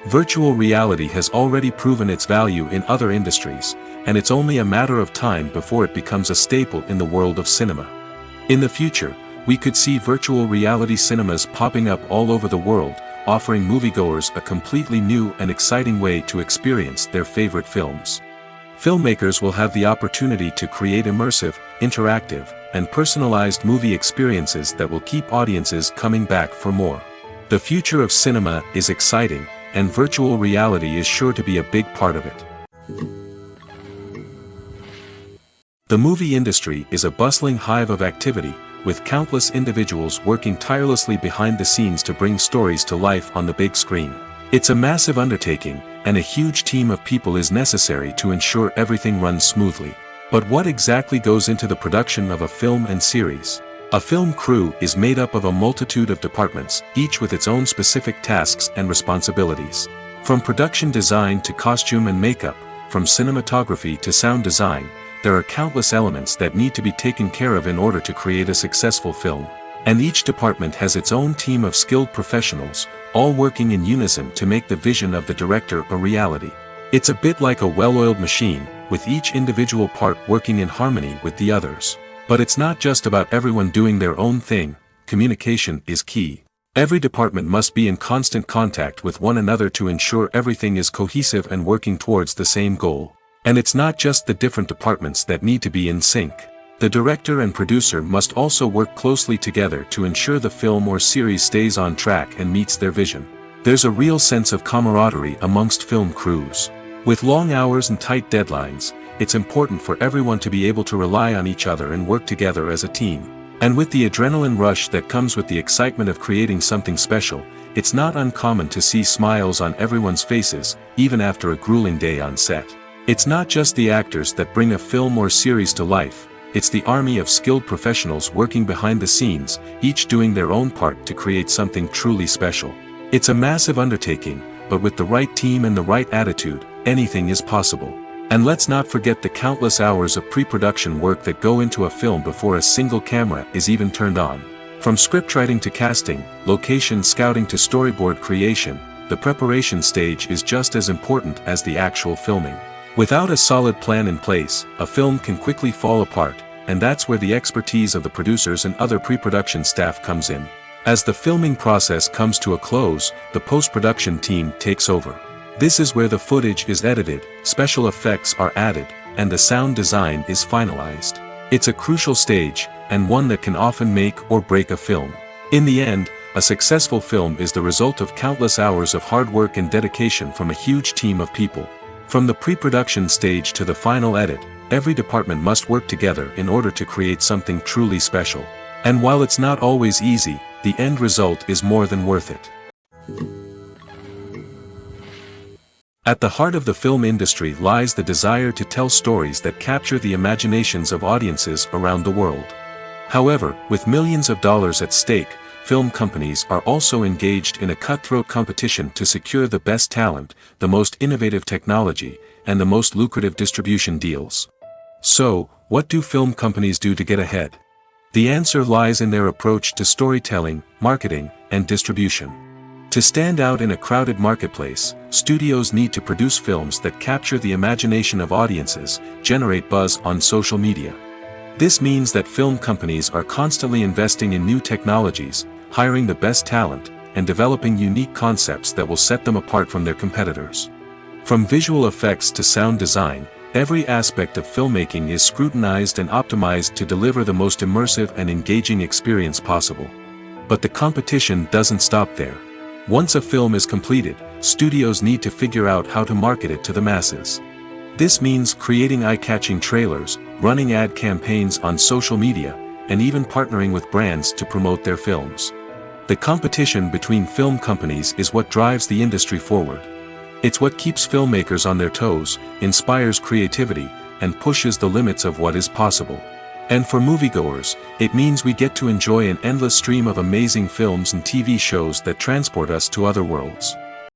Virtual reality has already proven its value in other industries, and it's only a matter of time before it becomes a staple in the world of cinema. In the future, we could see virtual reality cinemas popping up all over the world, offering moviegoers a completely new and exciting way to experience their favorite films. Filmmakers will have the opportunity to create immersive, interactive, and personalized movie experiences that will keep audiences coming back for more. The future of cinema is exciting, and virtual reality is sure to be a big part of it. The movie industry is a bustling hive of activity, with countless individuals working tirelessly behind the scenes to bring stories to life on the big screen. It's a massive undertaking, and a huge team of people is necessary to ensure everything runs smoothly. But what exactly goes into the production of a film and series? A film crew is made up of a multitude of departments, each with its own specific tasks and responsibilities. From production design to costume and makeup, from cinematography to sound design, there are countless elements that need to be taken care of in order to create a successful film. And each department has its own team of skilled professionals, all working in unison to make the vision of the director a reality. It's a bit like a well-oiled machine, with each individual part working in harmony with the others. But it's not just about everyone doing their own thing. Communication is key. Every department must be in constant contact with one another to ensure everything is cohesive and working towards the same goal. And it's not just the different departments that need to be in sync. The director and producer must also work closely together to ensure the film or series stays on track and meets their vision. There's a real sense of camaraderie amongst film crews. With long hours and tight deadlines, it's important for everyone to be able to rely on each other and work together as a team. And with the adrenaline rush that comes with the excitement of creating something special, it's not uncommon to see smiles on everyone's faces, even after a grueling day on set. It's not just the actors that bring a film or series to life, it's the army of skilled professionals working behind the scenes, each doing their own part to create something truly special. It's a massive undertaking, but with the right team and the right attitude, anything is possible. And let's not forget the countless hours of pre-production work that go into a film before a single camera is even turned on. From scriptwriting to casting, location scouting to storyboard creation, the preparation stage is just as important as the actual filming. Without a solid plan in place, a film can quickly fall apart, and that's where the expertise of the producers and other pre-production staff comes in. As the filming process comes to a close, the post-production team takes over. This is where the footage is edited, special effects are added, and the sound design is finalized. It's a crucial stage, and one that can often make or break a film. In the end, a successful film is the result of countless hours of hard work and dedication from a huge team of people. From the pre-production stage to the final edit, every department must work together in order to create something truly special. And while it's not always easy, the end result is more than worth it. At the heart of the film industry lies the desire to tell stories that capture the imaginations of audiences around the world. However, with millions of dollars at stake, film companies are also engaged in a cutthroat competition to secure the best talent, the most innovative technology, and the most lucrative distribution deals. So, what do film companies do to get ahead? The answer lies in their approach to storytelling, marketing, and distribution. To stand out in a crowded marketplace, studios need to produce films that capture the imagination of audiences, generate buzz on social media. This means that film companies are constantly investing in new technologies, hiring the best talent, and developing unique concepts that will set them apart from their competitors. From visual effects to sound design, every aspect of filmmaking is scrutinized and optimized to deliver the most immersive and engaging experience possible. But the competition doesn't stop there. Once a film is completed, studios need to figure out how to market it to the masses. This means creating eye-catching trailers, running ad campaigns on social media, and even partnering with brands to promote their films. The competition between film companies is what drives the industry forward. It's what keeps filmmakers on their toes, inspires creativity, and pushes the limits of what is possible. And for moviegoers, it means we get to enjoy an endless stream of amazing films and TV shows that transport us to other worlds.